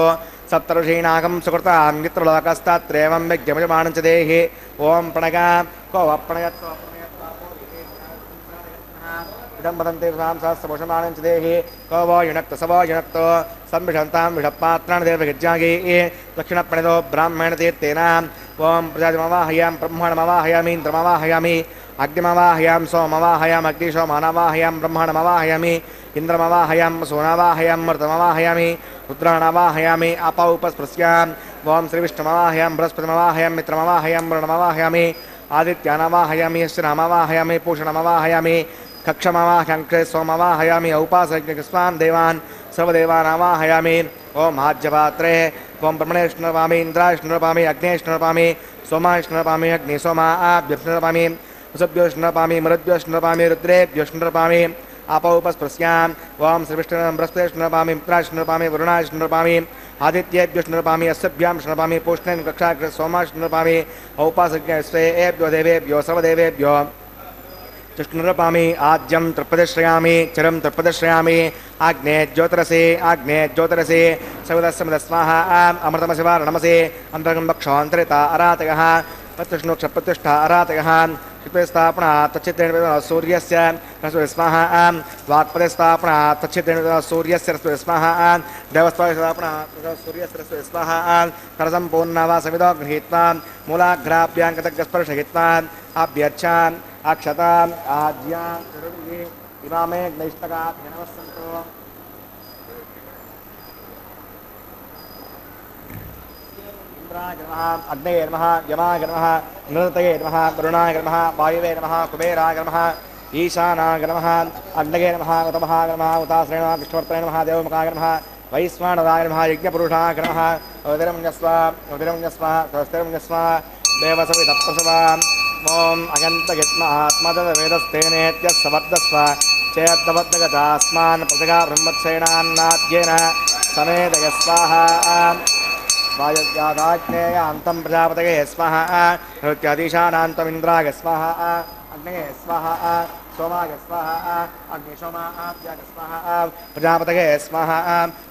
సప్తఋషీణాకం సుకృతాన్యత్రలోకస్తత్రేవం యజ్ఞమయమానం చ దేహి ఓం ప్రణగ కో వప్రణయత్వ ఇదం వదంతే సహస్రభూషమానం చ దేహి కో వో యునక్త సవో యునక్తో సంవిషంతాం విషపాత్రాన్ని దేవగజ్ఞాగి దక్షిణప్రణితో బ్రాహ్మణ తీర్థేన ఓం ప్రజాతిమవాహయాం బ్రహ్మాణమవాహయామి ఇంద్రమవాహయామి అగ్నిమవాహయాం సోమవాహయాం అగ్నిశోమానవాహయాం బ్రహ్మాణమవాహయామి ఇంద్రమవాహయాం సోనావాహయాం మృతమవాహయామి రుద్రాణవాహయామి అపౌపస్పృశ్యాం ఓం శ్రీవిష్ణుమవాహయాం బృహస్పతిమవాహయాం మిత్రమవాహయాం వరుణమవాహయామి ఆదిత్యానవాహయామి శ్రీరామవాహయామి పూషణమవాహయామి కక్షమవాహ్యంక్షే సోమవాహయామి ఔపాసస్వాన్ దేవాన్ సర్వదేవానావాహయామి ఓం ఆజ్యపాత్రే ఓం బ్రహ్మణేష్ణురపామి ఇంద్రాష్ణురపామి అగ్నేష్ణురపామి సోమాష్ణురపామి అగ్ని సోమాభ్యష్ణురపామి వసుభ్యోష్ణురపామి మరుద్భ్యోష్ణురపామి రుద్రేభ్యోష్ణురపామి अपौपस्पृश्याम् ओम श्रीविष्णुं बृहस्पतिष्णुरपामि मित्राष्णुरपामि वरुणाष्णुरपामि आदित्येभ्योष्णुरपामि अस्यभ्यांष्णुरपामि पूष्णेन कक्षाग्र सोमाष्णुरपामि औपासज्ञ स्वेभ्यो देवेभ्यो सर्वदेवेभ्यो चुष्णुरपामि आद्यं तृप्पदश्रयामि चिरं तृप्पदश्रयामि आग्ने ज्योतिरसे सविदस्समिद स्वाहा अमृतमशिवा रणमसे अन्तरगं भक्षान्तरिता अरातयः प्रत्युष्णुक्षप्रत्युष्ठा अरातयः कृपस्थापना तच्चित्तेन सूर्यस्य रसो स्वाहा वाक्पदस्थापना तच्चित्तेन सूर्यस्य रसो स्वाहा देवस्थापना सूर्यस्य रसो स्वाहा करसम्पूर्णा वा सविदो गृहीत्वा मूलाग्राभ्याङ्कतज्ञस्पर्शयित्वा अभ्यर्चा अक्षता आज्ञा इमामे नैष्टकाभ्यनवस्सन्तो इंद्राय नमः अग्नये नमः यमाय नमः नृतये नमः वरुणाय नमः वायुवे नमः कुबेराय नमः ईशानाय नमः अग्नये नमः उतमहाय नमः उताश्रये नमः कृष्णवर्तने नमः देवमुखाय नमः वैश्वानराय नमः यज्ञपुरुषाय नमः उदरं यस्वा स्वस्तिरं यस्वा देवसवितप्रसवा ओम अगन्तगित्महात्मदवेदस्तेनेत्यस्सवर्धस्व चेद्दवद्गतास्मान् प्रतिगा ब्रह्मत्सेनान्नाद्येन समेदय स्वाहा वायुव्यादाग्नेय अन्तं प्रजापतये स्वाहा हृत्यादिशानान्तमिन्द्राय स्वाहा अग्नये स्वाहा सोमाय स्वाहा अग्निशोमाभ्याय स्वाहा प्रजापतये स्वाहा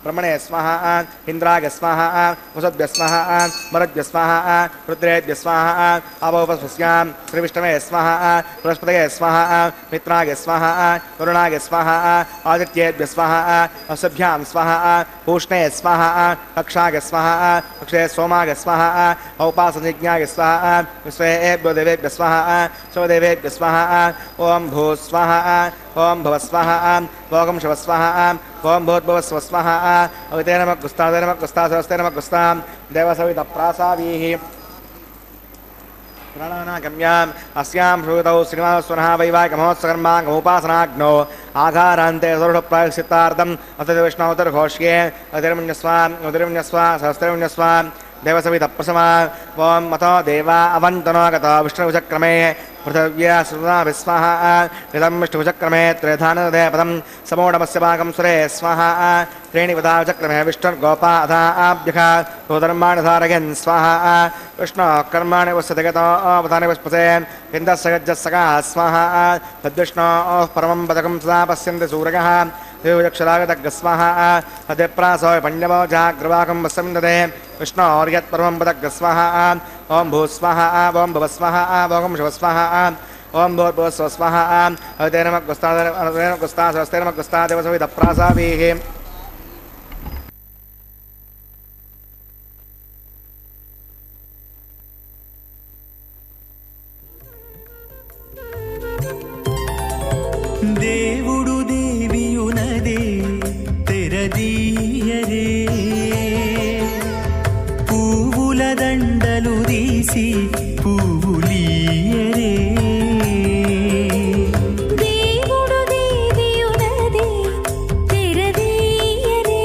ब्रह्मणे स्वाहा इंद्राय स्वाहा वसुभ्य स्वाहा मरुभ्य स्वाहा रुद्रेभ्य स्वाहा अवोपस्पृश्यां श्रीविष्णवे स्वाहा बृहस्पतये स्वाहा मित्राय स्वाहा वरुणाय स्वाहा आदित्येभ्य स्वाहा वसुभ्यां स्वाहा पूष्णे स्वाहा कक्षाय स्वाहा कक्षे सोमाय स्वाहा औपासनिज्ञाय स्वाहा विश्वेभ्यो देवेभ्य स्वाहा स्वदेवेभ्य स्वाहा ओम भू स्वाहा ओम भव स्वाहा भोगं शिव स्वाहा ओम भूर्भुवस्व स्वाहा अविते नमः गुस्ता गुस्ता देवसवितप्रासावीः प्राणानागम्याम् अस्यां श्रुतौ श्रीनिवासस्वनः वैवाहिकमहोत्सकर्माङ्गमुपासनाग्नौ आघारान्ते सुरक्षप्रायश्चित्तार्थम् अतर्विष्णोत्तरघोष्ये उदरिमन्यस्वा सहस्रमन्यस्वा देवसवितप्रसमा ओम मतो देवा अवन्तनो गतो विष्णुचक्रमे पृथिव्या सुना विस्वाहा निदं विष्णुचक्रमे त्रिधानदे पदं समोडमस्य भागं सुरे स्वाहा त्रीणि पदाचक्रमे विष्णुर्गोपा अधा आभ्यखा गोधर्माणि धारयन् स्वाहा विष्णु कर्माणि वसति गतो पदानि पुष्पसे इन्दस्य गज्जस्सका स्वाहा तद्विष्णोः परमं पदकं सदा पश्यन्ति सूरयः देवयक्षरागतग्स्वाहा अद्यप्रासो पण्यवो जाग्रवाकं वसन्दते विष्णोर्यत्परमं पदग्स्वाहा ओम भूस्वाहा ओम भवस्वाहा ओम शिवस्वाहा ओम भूर्भुवस्व स्वाहा अविते नमः गुस्ता स्वस्ते नमः गुस्ता देवसवितप्रासावीः దేవుడు దేవియునదే తెరదీయరే పువ్వుల దండలు తీసి పువ్వులీయరే దేవుడు దేవియునదే తెరదీయరే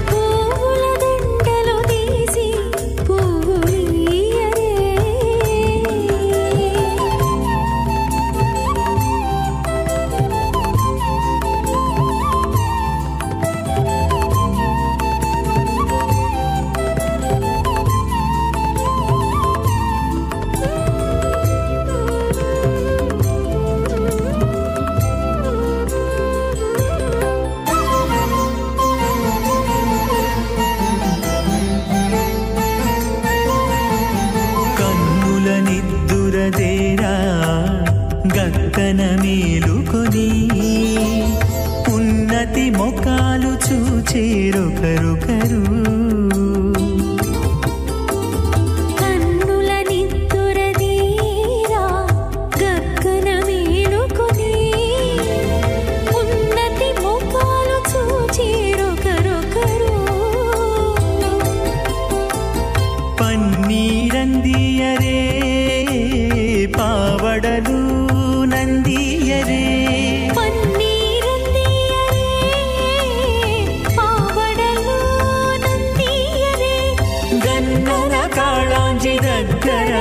పువ్వుల దండలు తీసి పువ్వులీయరే కన్నుల నిద్దురదేరా గక్కన మేలుకొని ఉన్నతి మొకాలు చూచేరొకరొకరు కన్నుల నిద్దురదీరా గగ్గన మేలుకొని ఉన్నతి ముఖాలు చూచేరొకరొకరు పన్నీరందియరే పావడలు నందియరే పన్నీరందియరే పావడలు నందియరే గన్నన కాళాంజి దగ్గర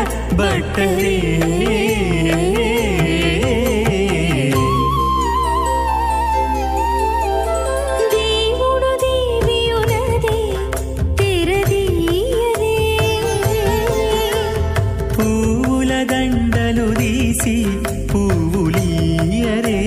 బట్టరే తీసి పువ్వులీయరే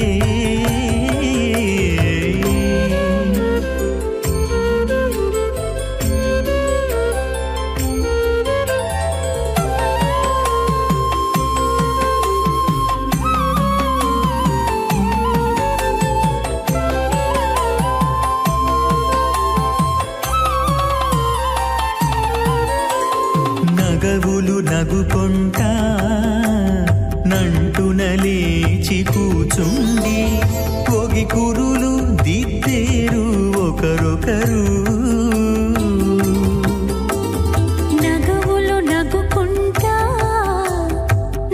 నగవులు నగుకొంటా నంటున లేచి కూచుండి పొగి కురులు దిద్దేరు ఒకరొకరు నగవులు నగుకుంటా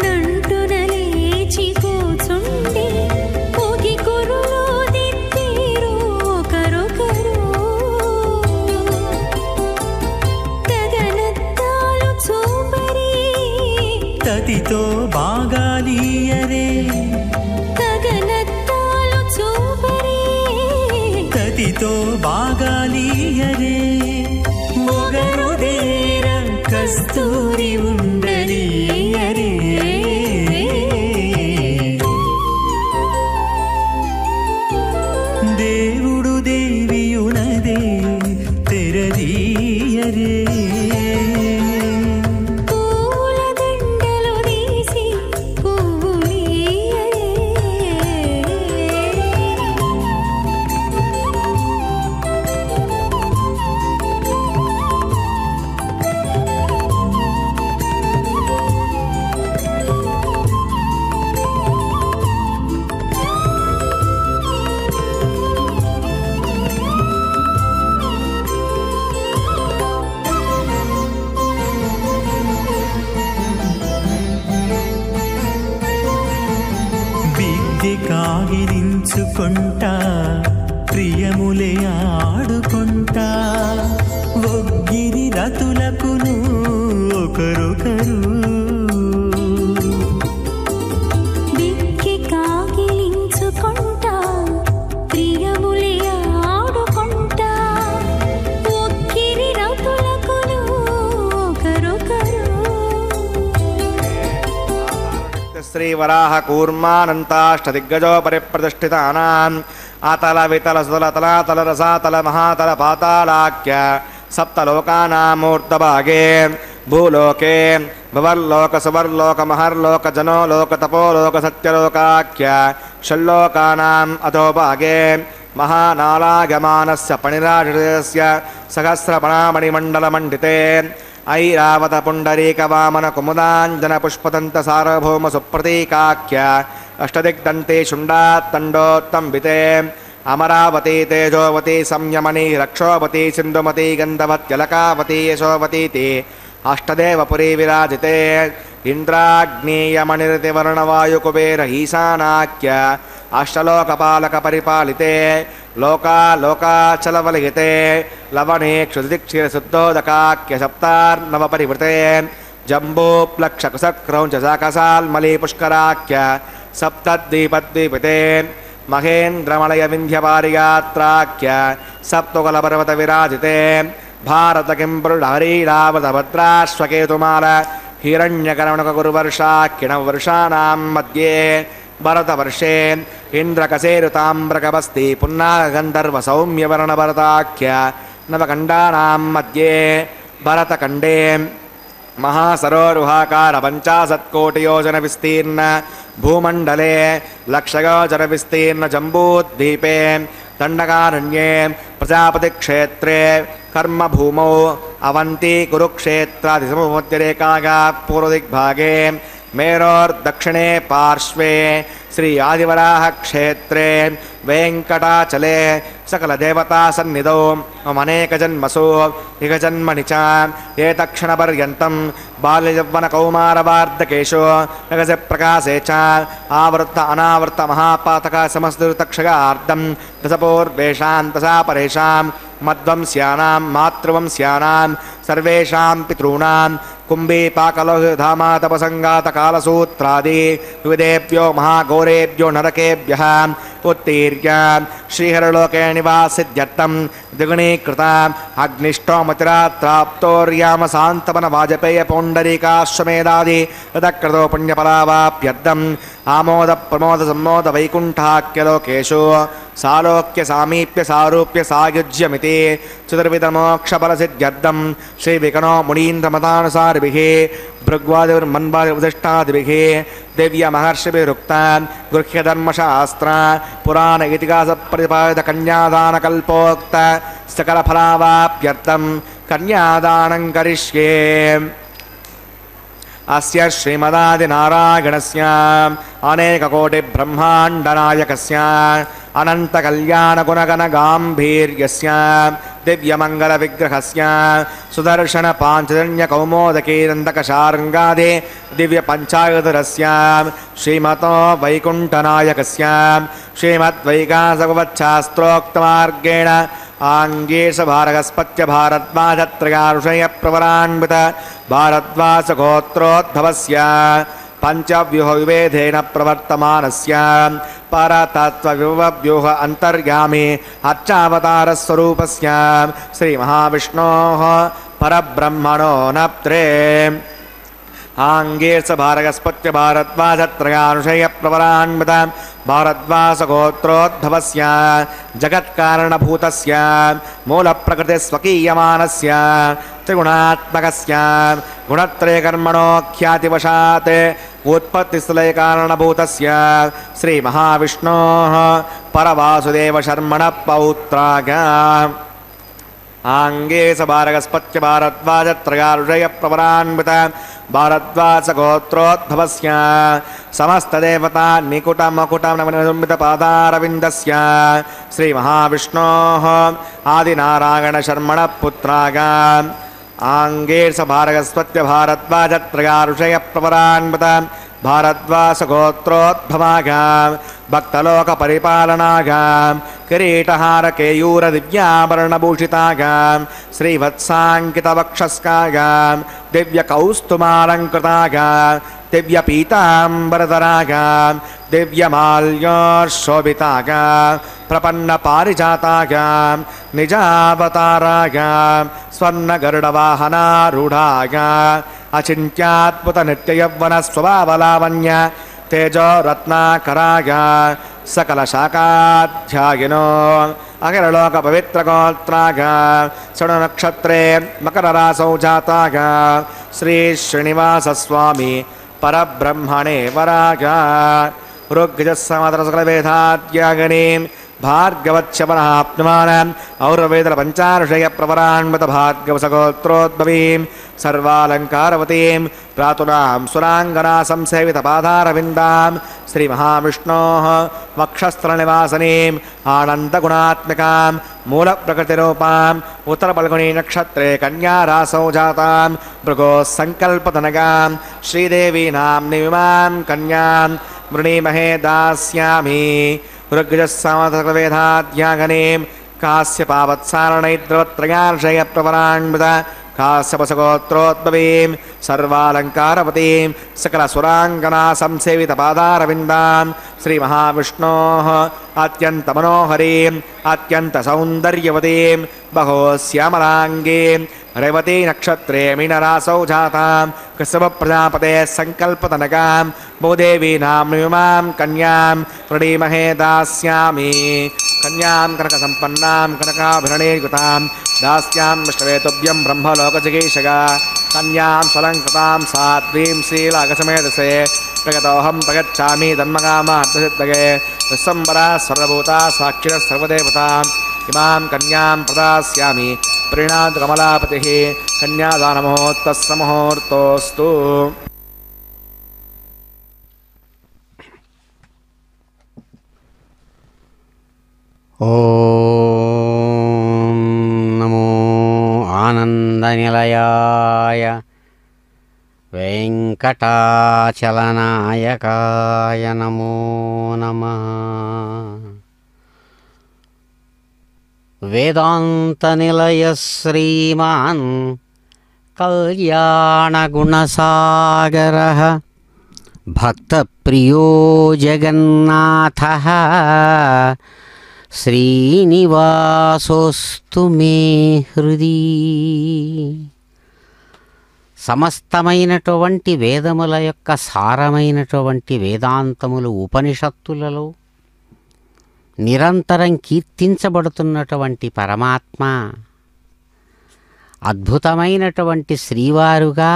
నంటున లేచి కూచుండి పొగి కురులు దిద్దేరు ఒకరొకరు గగనత్తాలు చూపరి తతితో బాగాలీయరే గగనత్తాలు చూపరి తతితో బాగాలీయరే మొగరుదేర కస్తూరి ఉండలీయరే దేవుడు దేవియునదే తెరదీయరే పూల దండలు తీసి పువ్వులీయరే విద్య కాగిరించుకుంటా ప్రియములే ఆడుకుంటా ఒగ్గిరి రతులకును ఒకరొకరు విక్కి కాగిలించుకుంటా ప్రియములే ఆడుకుంటా ఒక్కిరి రతులకును ఒకరొకరు శ్రీ వరాహ కూర్మానంతాష్టదిగ్గజో పరిప్రతిష్ఠితానాం అతల వితల సుతల తలాతల రసాతల మహాతల పాతాళాఖ్య సప్తలోకానామూర్ధభాగే భూలోకే భవర్లోక సువర్లోక మహర్లోక జనోలోక తపోలోక సత్యలోకాఖ్య షల్లోకానాం అధోభాగే మహానాళాగమానస్య పణిరాజస్య సహస్రపణామణిమండలమండితే ఐరావత పుండరీక వామన కుముదాంజన పుష్పదంత సార్వభౌమ సుప్రతీకాఖ్య అష్టదిగ్దంతే శుండాత్తండోత్తంబితే అమరావతి తేజోవతి సంయమని రక్షోవతి సింధుమతి గంధవత్యలకావతి యశోవతీతి అష్టదేవపురీ విరాజితే ఇంద్రాగ్నేయమణిరతివర్ణవాయుకుబేర ఈశానాఖ్య అష్టలోకపాలక పరిపాలితే లోకాలోకాచలవలిగితే లవణే క్షుదిక్షిర శుద్ధోదకాఖ్య సప్తార్నవ పరివృతే జంబూప్లక్షకుసక్రౌంచ సాకసాల్మలీ పుష్కరాఖ్య సప్తద్వీపద్వీపితే మహేంద్రమలయ వింధ్యపారియాత్రాఖ్య సప్తుగలపర్వత విరాజితే భారత కింపురుడహరీరావత భద్రాశ్వకేతుమాల హిరణ్యకరణక గురువర్షాఖ్యణవర్షాణం మధ్యే భరతవర్షే ఇంద్రకసేరుతామ్రకవస్తి పున్నాగంధర్వ సౌమ్యవర్ణభరతాఖ్య నవఖండానాం మధ్యే భరతఖండే మహాసరోరుహాకార పంచాశత్కోటియోజన విస్తీర్ణ భూమండలే లక్షయోజన విస్తీర్ణ జంబూద్వీపే దండకారణ్యే ప్రజాపతిక్షేత్రే కర్మభూమౌ అవంతి కురుక్షేత్రాదిసముద్రరేఖాగా పూర్వదిగ్భాగే మేరోర్దక్షిణే పార్శ్వే శ్రీ ఆదివరాహ క్షేత్రే వెంకటాచలే సకల దేవతా సన్నిధౌ మమనేక జన్మసు ఇక జన్మని చ ఏతక్షణ పర్యంతం బాల్యయవ్వన కౌమార వార్ధకేషు రగస ప్రకాశే చ ఆవృత్త అనావృత్త మహాపాతక సమస్తక్షగార్థం దశపూర్వేషాం దశా పరేషాం మద్వంస్యానాం మాతృవంస్యానాం సర్వేషాం పితॄణాం కుంభీపాకలోధామాతపసంగాత కాలసూత్రాది వివిధేభ్యో మహాఘోరేభ్యో నరకేభ్యః उत्तीर्य श्रीहरलोके निवासित्यर्थं द्विगुणीकृता अग्निष्टोमतिरात्राप्तोर्यामसान्तपन वाजपेय पौण्डरीकाश्वमेधादि तदकृतो पुण्यफलावाप्यर्थम् आमोद प्रमोद सम्मोद वैकुण्ठाख्यलोकेषु सालोक्य सामीप्य सारूप्य सायुज्यमिति चतुर्विधमोक्षफलसिद्ध्यर्थं श्रीविकनो मुनीन्द्रमतानुसारिभिः भृग्वादिर्मन्वादिवसिष्ठादिभिः दिव्यमहर्षिभिरुक्तान् गृह्यधर्मशास्त्र पुराण इतिहासप्रतिपादितकन्यादानकल्पोक्त सकलफलावाप्यर्थं कन्यादानं करिष्ये। अस्य श्रीमदादिनारायणस्य अनेककोटिब्रह्माण्डनायकस्य अनन्तकल्याणगुणगणगाम्भीर्यस्य दिव्यमङ्गलविग्रहस्य सुदर्शनपाञ्चजन्यकौमोदकीनन्दकशार्ङ्गादि दिव्यपञ्चायुधरस्य श्रीमतो वैकुण्ठनायकस्य श्रीमद्वैकासगवच्छास्त्रोक्तमार्गेण आङ्गेशभारगस्पत्य भारद्वाजत्रयाऋषयप्रवरान्वित भारद्वासगोत्रोद्भवस्य पञ्चव्यूहविभेदेन प्रवर्तमानस्य परतत्त्वव्यूह अन्तर्यामी अर्चावतारस्वरूपस्य श्रीमहाविष्णोः परब्रह्मणो नप्त्रे आङ्गेर्ष भारगस्पत्य भारद्वाजत्रयानुषयप्रवरान्वित भारद्वासगोत्रोद्भवस्य जगत्कारणभूतस्य मूलप्रकृतिस्वकीयमानस्य त्रिगुणात्मकस्य गुणत्रयकर्मणो ख्यातिवशात् उत्पत्तिस्थलकारणभूतस्य श्रीमहाविष्णोः परवासुदेवशर्मणः पौत्राग आङ्गेश भारगस्पत्य भारद्वाजत्रयानुषयप्रवरान्वित भारद्वासगोत्रोद्भवस्य समस्तदेवता निकुटमकुटमनिर्मितपादारविन्दस्य श्रीमहाविष्णोः आदिनारायणशर्मणः पुत्राग आङ्गेश भारगस्पत्य भारद्वाजत्रयानुषयप्रवरान्वित भारद्वासगोत्रोद्भवाग भक्तलोकपरिपालनाग किरीटहार केयूर दिव्याभरणभूषिताग श्रीवत्साङ्कितवक्षस्काग दिव्यकौस्तुमालङ्कृताग दिव्यपीताम्बरधराग दिव्यमाल्योर्शोभिताग प्रपन्नपारिजाताग निजावताराग स्वर्णगरुडवाहनारूढाग अचिन्त्याद्भुतनित्ययौवनस्वभावलावण्य तेजो रत्नाकराग सकलशाखाध्यायिनो अखिललोकपवित्रगोत्राग षण्नक्षत्रे मकररासौ जाताग श्रीश्रीनिवासस्वामी परब्रह्मणे वराग ऋग्यजस्समादरसकलवेदाद्यागणीं भार्गवच्छपनाप्नुमान् औरवेदपञ्चानुषयप्रवरान्वित भार्गवसगोत्रोद्भवीं सर्वालङ्कारवतीं प्रातुरां सुराङ्गना संसेवितपादारविन्दां श्रीमहाविष्णोः वक्षस्थलनिवासनीम् आनन्दगुणात्मिकां मूलप्रकृतिरूपाम् उत्तरफल्गुणीनक्षत्रे कन्यारासौ जातां भृगोः सङ्कल्पतनगां श्रीदेवीनां निविमां कन्यां वृणीमहे दास्यामि ऋग्यजस्समादरसकलवेदाद्यागणीं कास्यपावत्सारणैर्द्रवत्रयार्षयप्रवरान्वित काश्यपसगोत्रोद्भवीं सर्वालङ्कारवतीं सकलसुराङ्गना संसेवितपादारविन्दां श्रीमहाविष्णोः अत्यन्तमनोहरीम् अत्यन्तसौन्दर्यवतीं बहोश्यामलाङ्गीं रेवती नक्षत्रे मीनरासौ जातां कृष्णप्रजापतेः सङ्कल्पतनगां भूदेवीनां निविमां कन्यां वृणीमहे दास्यामि कन्यां कनकसम्पन्नां कनकाभरणैर्युतां दास्यां विष्णवेतुभ्यं ब्रह्मलोकजिगीषगा कन्यां स्वलङ्कृतां साध्वीं श्रीलाकसमेधसे प्रगतोऽहं प्रगच्छामि धर्मकामार्थसिद्धये विश्वम्बरा सर्वभूता साक्षिणः सर्वदेवताम् इमां कन्यां प्रदास्यामि प्रीणातु कमलापतिः कन्यादानमुहूर्तस्य मुहूर्तोऽस्तु। ఓం నమో ఆనందనిలయాయ వెంకటాచలనాయకాయ నమో నమః. వేదాంతనిలయ శ్రీమాన్ కళ్యాణగుణసాగరః భక్తప్రియో జగన్నాథః శ్రీనివాసోస్తు మే హృది. సమస్తమైనటువంటి వేదముల యొక్క సారమైనటువంటి వేదాంతములు ఉపనిషత్తులలో నిరంతరం కీర్తించబడుతున్నటువంటి పరమాత్మ అద్భుతమైనటువంటి శ్రీవారుగా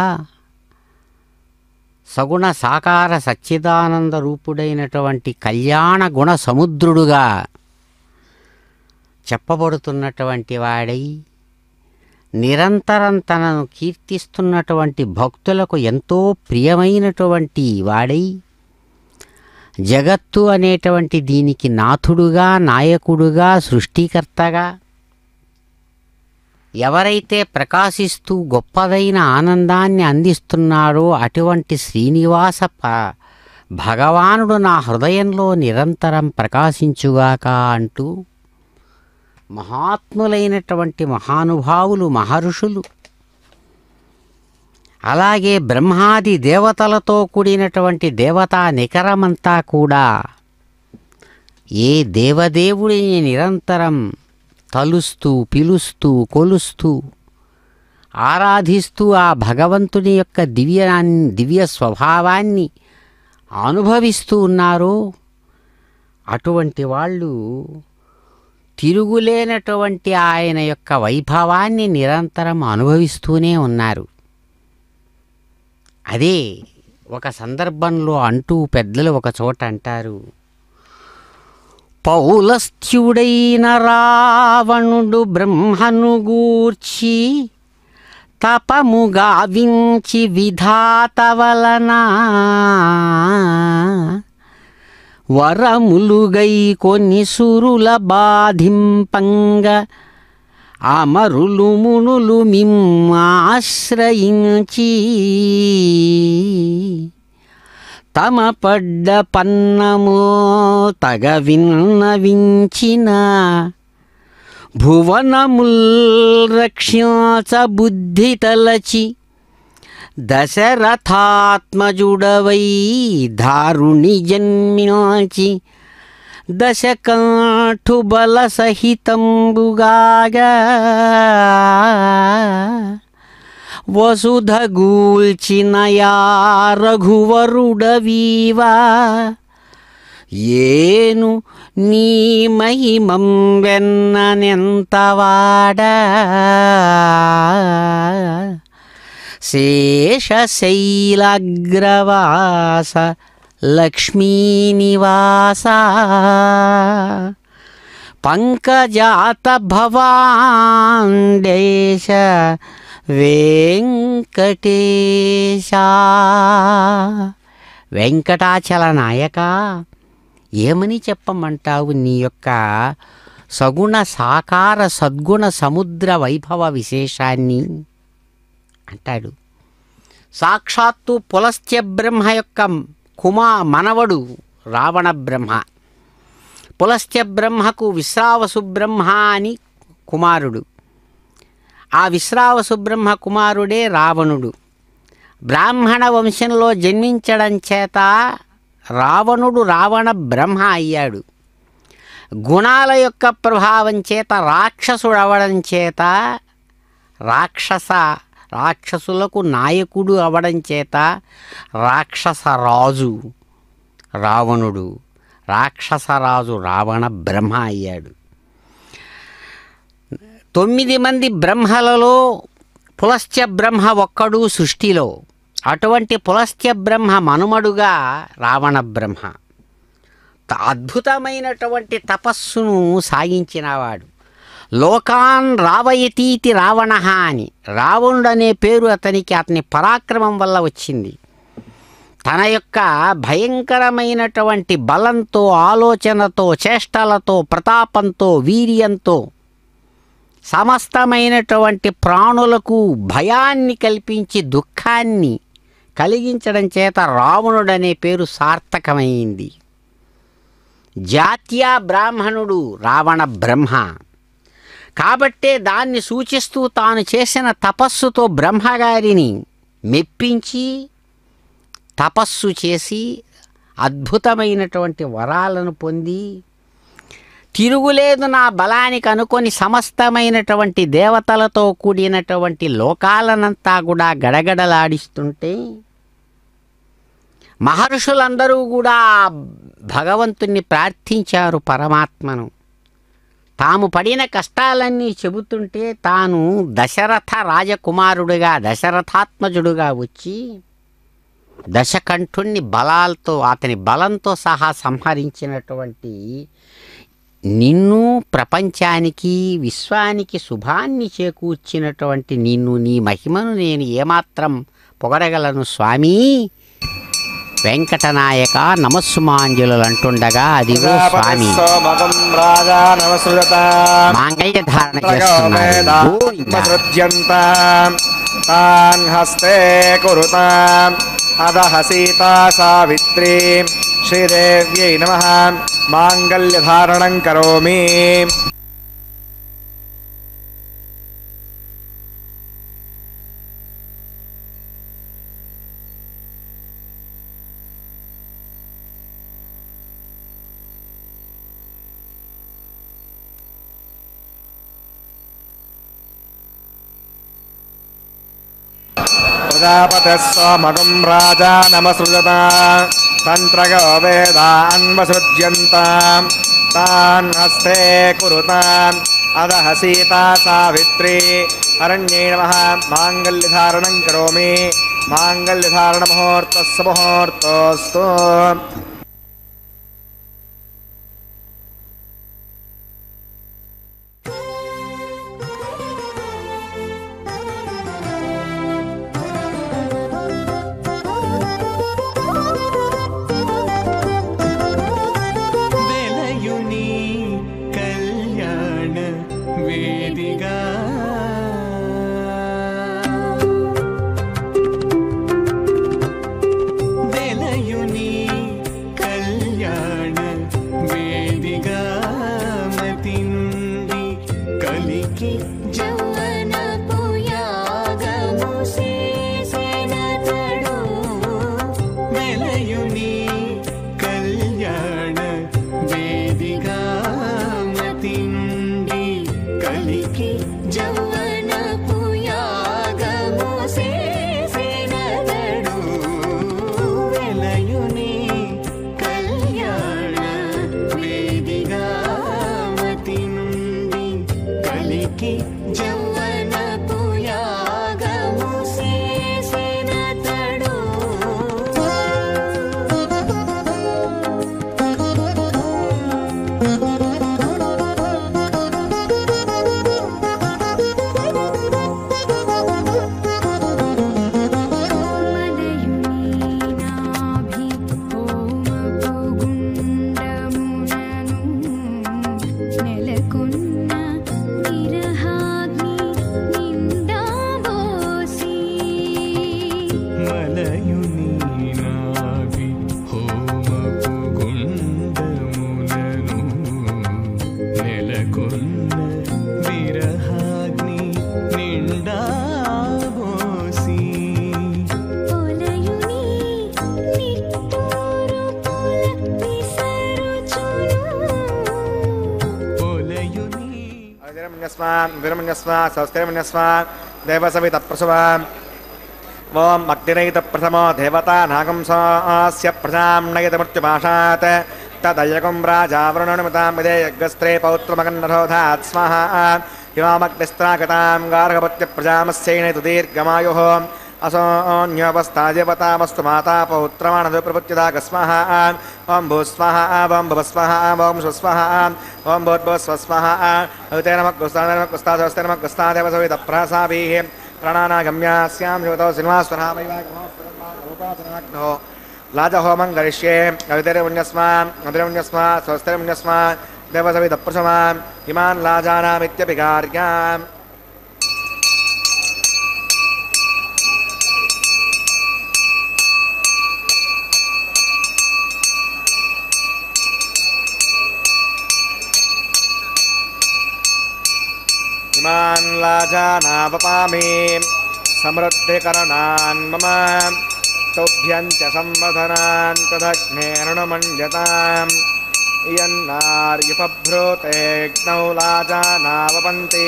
సగుణ సాకార సచ్చిదానంద రూపుడైనటువంటి కళ్యాణ గుణ సముద్రుడుగా చెప్పబడుతున్నటువంటి వాడై నిరంతరం తనను కీర్తిస్తున్నటువంటి భక్తులకు ఎంతో ప్రియమైనటువంటి వాడై జగత్తు అనేటువంటి దీనికి నాథుడుగా, నాయకుడుగా, సృష్టికర్తగా ఎవరైతే ప్రకాశిస్తూ గొప్పదైన ఆనందాన్ని అందిస్తున్నాడో అటువంటి శ్రీనివాస భగవానుడు నా హృదయంలో నిరంతరం ప్రకాశించుగాక అంటూ మహాత్ములైనటువంటి మహానుభావులు, మహర్షులు, అలాగే బ్రహ్మాది దేవతలతో కూడినటువంటి దేవతా నికరమంతా కూడా ఏ దేవదేవుడిని నిరంతరం తలుస్తూ, పిలుస్తూ, కొలుస్తూ, ఆరాధిస్తూ ఆ భగవంతుని యొక్క దివ్య స్వభావాన్ని అనుభవిస్తూ ఉన్నారో అటువంటి వాళ్ళు తిరుగులేనటువంటి ఆయన యొక్క వైభవాన్ని నిరంతరం అనుభవిస్తూనే ఉన్నారు. అదే ఒక సందర్భంలో అంటూ పెద్దలు ఒక చోట అంటారు, పౌలస్థ్యుడైన రావణుడు బ్రహ్మను గూర్చి తపము గావించి విధాత వలన వరములుగై కొన్ని సురుల బాధింపంగ అమరులు మునులు మిమ్మాశ్రయించి తమ పడ్డ పన్నమో తగ విన్నవించిన భువనముల్ రక్షించ బుద్ధి తలచి దశరథాత్మజుడవై దారుణి జన్మించి దశకంఠు బల సహితంబుగాగా వసుధ గూల్చినయా రఘువరుడవీవా ఏను నీ మహిమం వెన్ననెంతవాడా శేషశైలగ్రవాస లక్ష్మీనివాస పంకజాత భవాండేశ వెంకటేశ. వెంకటాచల నాయక, ఏమని చెప్పమంటావు నీ యొక్క సగుణ సాకార సద్గుణ సముద్ర వైభవ విశేషాన్ని అంటాడు. సాక్షాత్తు పులస్త్య బ్రహ్మ యొక్క మనవడు రావణ బ్రహ్మ. పులస్త్య బ్రహ్మకు విశ్రావసు బ్రహ్మ అని కుమారుడు. ఆ విశ్రావసు బ్రహ్మ కుమారుడే రావణుడు. బ్రాహ్మణ వంశంలో జన్మించడం చేత రావణుడు రావణ బ్రహ్మ అయ్యాడు. గుణాల యొక్క ప్రభావం చేత రాక్షసుడవడం చేత రాక్షసులకు నాయకుడు అవడం చేత రాక్షసరాజు రావణుడు, రాక్షసరాజు రావణ బ్రహ్మ అయ్యాడు. 9 మంది బ్రహ్మలలో పులస్త్య బ్రహ్మ ఒక్కడు సృష్టిలో. అటువంటి పులస్త్య బ్రహ్మ మనుమడుగా రావణ బ్రహ్మ అద్భుతమైనటువంటి తపస్సును సాగించినవాడు. లోకాన్ రావయతీతి రావణ అని రావణుడనే పేరు అతని పరాక్రమం వల్ల వచ్చింది. తన యొక్క భయంకరమైనటువంటి బలంతో, ఆలోచనతో, చేష్టలతో, ప్రతాపంతో, వీర్యంతో సమస్తమైనటువంటి ప్రాణులకు భయాన్ని కల్పించి దుఃఖాన్ని కలిగించడం చేత రావణుడనే పేరు సార్థకమైంది. జాత్యా బ్రాహ్మణుడు రావణ బ్రహ్మ. కాబట్టే దాన్ని సూచిస్తూ తాను చేసిన తపస్సుతో బ్రహ్మగారిని మెప్పించి తపస్సు చేసి అద్భుతమైనటువంటి వరాలను పొంది తిరుగులేదు నా బలానికి అనుకొని సమస్తమైనటువంటి దేవతలతో కూడినటువంటి లోకాలనంతా కూడా గడగడలాడిస్తుంటే మహర్షులందరూ కూడా భగవంతుణ్ణి ప్రార్థించారు, పరమాత్మను. తాము పడిన కష్టాలన్నీ చెబుతుంటే తాను దశరథ రాజకుమారుడిగా దశరథాత్మజుడుగా వచ్చి దశకంఠుణ్ణి బలాలతో అతని బలంతో సహా సంహరించినటువంటి నిన్ను ప్రపంచానికి విశ్వానికి శుభాన్ని చేకూర్చినటువంటి నిన్ను, నీ మహిమను నేను ఏమాత్రం పొగడగలను స్వామి. వెంకటనాయక నమస్సుమాంజలు అంటుండగా అదిగో స్వామి మాంగళ్య ధారణ హస్తే కురుతాం అదః సీతా సావిత్రీ శ్రీదేవ్యై నమః మాంగళ్యధారణం కరోమి. ప్రజాపతిః సోమగం రాజా నమసృజత తంత్రగో వేదాన్వసృజ్యంతాం తాన్ హస్తే కురుతాం అదః సీతా సావిత్రీ అరణ్యై నమః మాంగళ్యధారణం కరోమి. మాంగళ్యధారణ ముహూర్తస్సు ముహూర్తోస్తు. ఓం అగ్నినైత ప్రథమో దేవతా నాగంసాస్య ప్రజాం నయత మృత్యుపాశాత్ తదయకం రాజావరుణమితాం విదేయగ్స్త్రే పౌత్రమగన్నరోధాత్ స్మః హిమామగ్నిస్త్రాగతాం గార్హపత్య ప్రజామస్యైనైతు దీర్ఘమాయుః असोऽन्योपस्थादेवतामस्तु माता पौत्रमाणदो प्रपत्युदागस्मः ओं भूस्वः ओं भवस्वः ओं स्वस्वः ओं भूर्भुवस्वस्वः अवितेनमग्गुस्तादेवस्तेनमग्गुस्तादेव सवितप्रसाभिः प्राणानागम्यास्यां शिवतो सिंहास्वरामैवाग्नो लाजहोमं करिष्ये अवितेरमुन्यस्मा स्वस्तिरमुन्यस्मा देवसवितप्रसमां इमान् लाजानामित्यपि कार्याम् इमान् लाजानावपामि समृद्धिकरणान् मम तुभ्यं च संवदनान् तदग्नेरणमञ्जताम् यन्नार्युपभ्रूतेऽग्नौ लाजानावपन्ति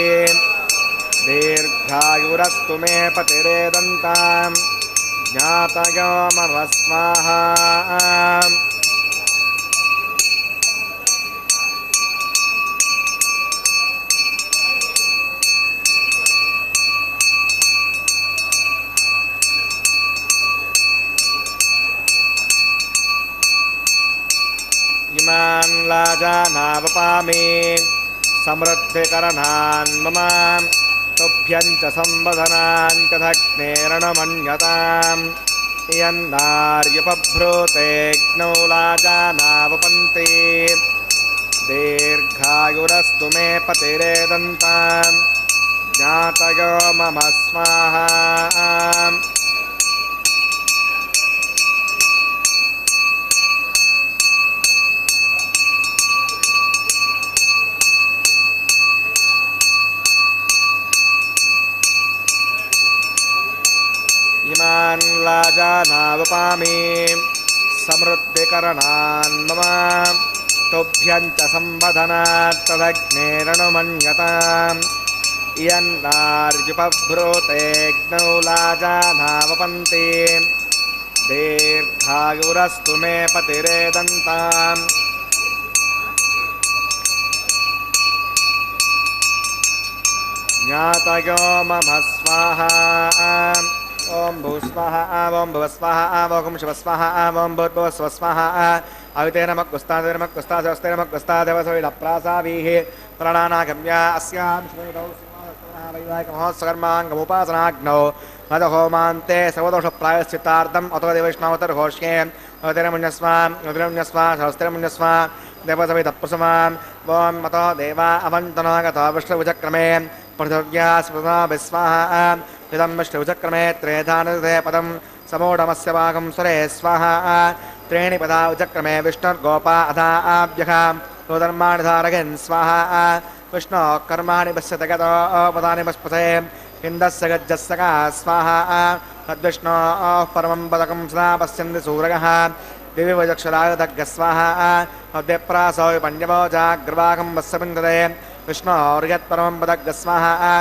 दीर्घायुरस्तु मे पतिरेदन्ताम् ज्ञातयो मम स्वाहा इमान् लाजानावपामि समृद्धिकरणान् मम तुभ्यं च संवदनान् तदग्नेरणमन्यताम् यन्नार्युपभ्रूतेऽग्नौ लाजानावपन्ति दीर्घायुरस्तु मे पतिरेदन्ताम् ज्ञातयो मम स्वाहा इमान् लाजानावपामि समृद्धिकरणान् मम तुभ्यं च संवदनात् तदग्नेरणमन्यताम् यन्नार्युपभ्रूतेऽग्नौ लाजानावपन्ति दीर्घायुरस्तु मे पतिरेदन्ताम् ज्ञातयो मम स्वाहा ओम भूस्वाहा ओम भुवस्वाहा ओम शिवस्वाहा ओम भूर्भुवस्वाहा अविते नमः कुस्तादे नमः कुस्तादस्ते नमः कुस्तादेवसविलप्रासावीः प्राणानागम्या अस्यां श्रीदौ सिंहासनः वैवाहिकमहोत्सकर्माङ्गमुपासनाग्नौ मदहोमान्ते सर्वदोषप्रायश्चित्तार्थम् अतो देवैष्णवतर्घोष्ये अवतिरमुन्यस्वा सहस्तिरमुन्यस्वा देवसवितप्रसमाम् ओम मतो देवा अवन्तनागतो विष्णुविचक्रमे पृथिव्या स्मृता विस्वाहा इदं विष्णुचक्रमे त्रेधानदे पदं समूढमस्य वागं स्वरे स्वाहा त्रीणि पदा उचक्रमे विष्णुर्गोपा अधा आभ्यः गोधर्माणि धारयन् स्वाहा विष्णो कर्माणि पश्यत गतो पदानि पस्पसे इन्दस्य गज्जस्य का स्वाहा तद्विष्णो परमं पदकं सदा पश्यन्ति सूरयः दिवि वजक्षरागदग्ग स्वाहा अद्यप्रासौ पण्यवो जाग्रवागं वत्सबिन्दते विष्णोर्यत्परमं पदग्ग स्वाहा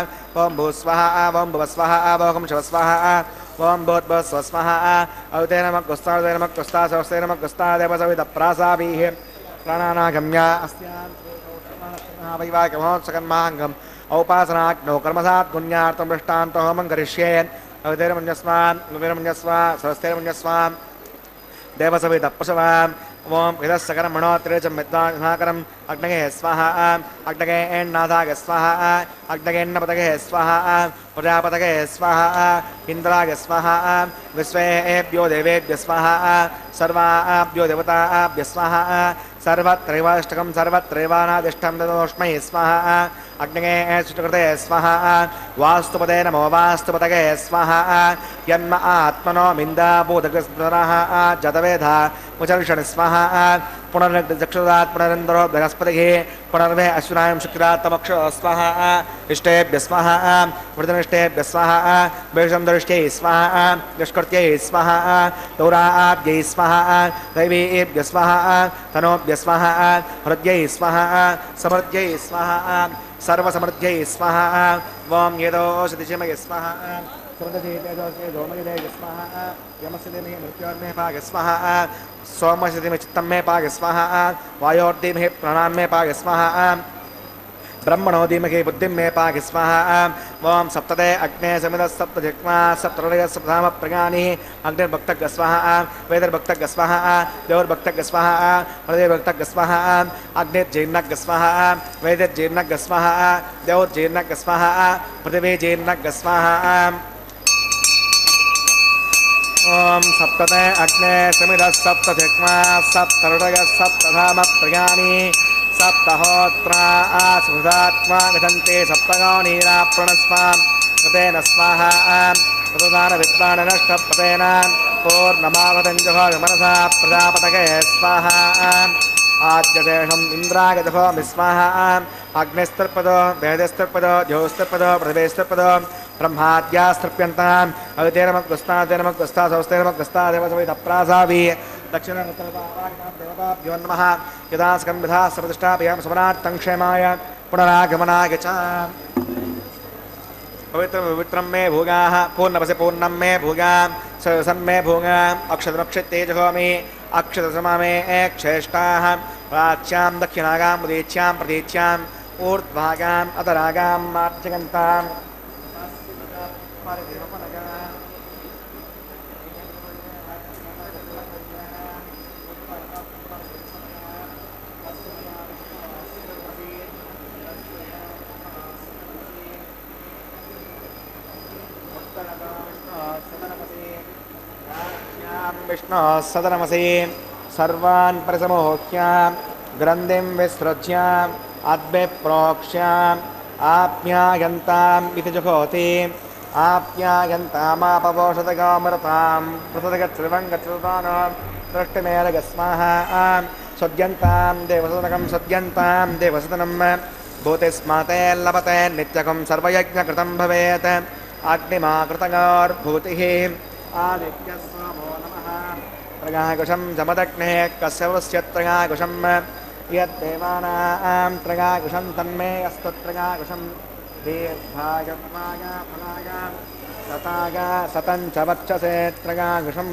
ओम भूस्वाहा ओम भुवस्वाहा ओम शिवस्वाहा ओम भूर्भुवस्वाहा अविते नमः कुस्तादे नमः कुस्तासहस्ते नमः कुस्तादेवसवितप्रासावीः प्राणानागम्या अस्यां वैवाहिकमहोत्सकर्माङ्गम् औपासनाग्नौ कर्मसात् पुण्यार्थं दृष्टान्तो होमं करिष्ये अवितेरमुन्यस्वा सहस्तेरमुन्यस्वा देवसवितप्रसवाम् ओम इदस्य कर्मणोत्रे च विद्वांसाकरम् अग्नगे स्वाहा अग्नगे एण्णादाग स्वाहा अग्नगेन्नपतगे स्वाहा प्रजापतगे स्वाहा इन्द्राग स्वाहा विश्वेभ्यो देवेभ्य स्वाहा सर्वाभ्यो देवताभ्य स्वाहा सर्वत्रैवाष्टकं सर्वत्रैवानादिष्टं तदोष्मै स्वाहा अग्नगे सुकृते स्वाहा वास्तुपदे नमो वास्तुपतगे स्वाहा यन्म आत्मनो मिन्दाभूतगस्परः जतवेधा मुचर्षण स्वाहा पुनर्चक्षुरात् पुनरिन्द्रो बृहस्पतिः पुनर्वे अश्विनायं शुक्रात्तमक्ष स्वाहा इष्टेभ्य स्वाहा वृद्धनिष्ठेभ्य स्वाहा वैषन्दृष्ट्यै स्वाहा दुष्कृत्यै स्वाहा दौराभ्यै स्वाहा दैवीभ्य स्वाहा तनोभ्य स्वाहा हृद्यै स्वाहा समृद्ध्यै स्वाहा सर्वसमृद्ध्यै स्वाहा ओम येदोषदिशिमय स्वाहा समृद्धेतेजोषे धूमयदे स्वाहा यमस्य धीमहि मृत्योर्मे पाग स्वाहा सोमस्य धीमहि चित्तं मे पाग स्वाहा वायोर्धीमहि प्राणान् मे पाग स्वाहा ब्रह्मणो धीमहि बुद्धिं मे पाग स्वाहा ओम सप्तदे अग्ने समिदः सप्तजिह्वा सप्तहृदय सप्तधाम प्रज्ञानि अग्निर्भक्तः स्वाहा वेदर्भक्तः स्वाहा देवोर्भक्तः स्वाहा हृदयभक्तः स्वाहा अग्निर्जीर्णः स्वाहा वेदर्जीर्णः स्वाहा देवोर्जीर्णः स्वाहा पृथिवीजीर्णः स्वाहा ओम सप्तदे अग्ने समिदः सप्तजिह्वा सप्तहृदय सप्तधाम प्रज्ञानि सप्तहोत्रा आस्मृतात्मा गच्छन्ति सप्तगानीरा प्रणस्वान् कृतेन स्वाहा प्रदान विद्वान् नष्टप्रतेन पूर्णमावतञ्जहो मनसा प्रजापतये स्वाहा आद्यशेषम् इन्द्रागजहो विस्वाहा अग्निस्तिर्पदो वेदस्तिर्पदो ज्योस्तिर्पदो पृथिवीस्तिर्पदो ब्रह्माद्यास्तृप्यन्ताम् अवितेनमग्रस्तादेवसवितप्रासावि दक्षिणोत्तरभागाभ्यो नमः यदा स्कन्धः सर्वतिष्ठाभ्यां समनार्थं क्षेमाय पुनरागमनाय च पवित्रं मे भूगाः पूर्णवसे पूर्णं मे भूगां सन्मे भूगाम् अक्षतमक्षतेजहोमि अक्षतसमा मे क्षेष्टाः प्राच्यां दक्षिणागां उदीच्यां प्रतीच्याम् ऊर्ध्वागाम् अधरागां मार्जगन्ताम् विष्णु सदनमसि सर्वान् परिसमोह्यां ग्रन्थिं विसृज्याम् अद्भिप्रोक्ष्याम् आप्यायन्ताम् इति जुहोति आप्यायन्तामापवोषधगामरतां पृथदगच्छ्रिवङ्गच्छ्रुतानां दृष्टिमेलगस्माः सद्यन्तां देवसदनकं सद्यन्तां देवसदनं भूतिस्माते लभते नित्यकं सर्वयज्ञकृतं भवेत् अग्निमाकृतगार्भूतिः आदित्यस्वामो नमः त्रयाकुशं जमदग्ने कस्य वृस्य त्रयाकुशं यद्देवानां त्रयाकुशं तन्मे अस्तु त्रयाकुशं दीर्घाय फलाय फलाय सताय सतं च वर्चसे त्रयाकुशं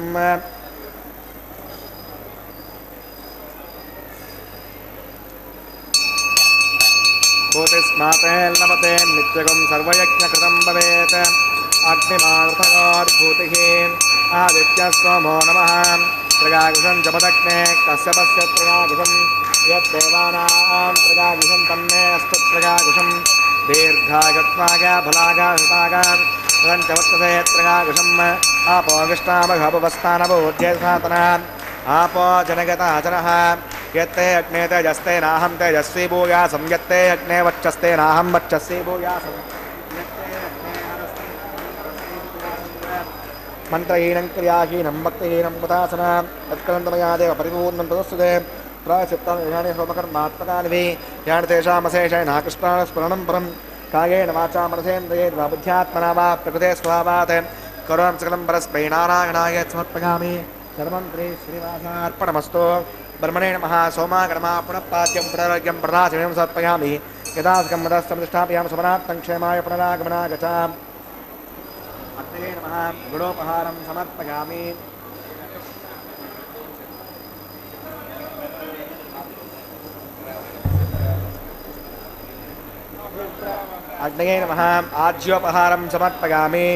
भूतिस्माते लभते नित्यकं सर्वयज्ञकृतं भवेत् अग्निमारुतगार्भूतिः आदित्यस्वमो नमः त्रयाकुशं जपदग्ने कश्यपस्य त्रयाकुशं यद्देवानां त्रयाकुशं तन्मे अस्तु त्रयाकुशं दीर्घायत्वाय फलाय हृताय सदञ्चवर्तसे त्रयाकुशम् आपोगिष्टामघापवस्थानबोध्यसातना आपो जनगताचरः यत्ते अग्ने तेजस्ते नाहं तेजस्वी भूयासं यत्ते अग्ने वक्षस्ते नाहं वक्षस्वी भूयासं मंत्रहीनं क्रियाहीनं भक्तिहीनं मुदासनां तत्कलन्तमया देव परिपूर्णं तदस्तुते प्रायश्चित्तानि यानि सोमकर्मात्मकानि यानि तेषामशेषेण कृष्णानुस्मरणं परं कायेन वाचा मनसेन्द्रियेर्वा बुद्ध्यात्मना वा प्रकृते स्वभावात् करोमि सकलं परस्मै नारायणाय समर्पयामि सर्वं श्रीनिवासार्पणमस्तु ब्रह्मणे नमः सोमागणमा पुनः पाद्यं पुनराज्ञं प्रदाचनं समर्पयामि यदा स्कम्मदस्तमतिष्ठापयामि समनार्थं क्षेमाय पुनरागमनाय च अग्नये नमः गुणोपहारं समर्पयामि अग्नये नमः आज्योपहारं समर्पयामि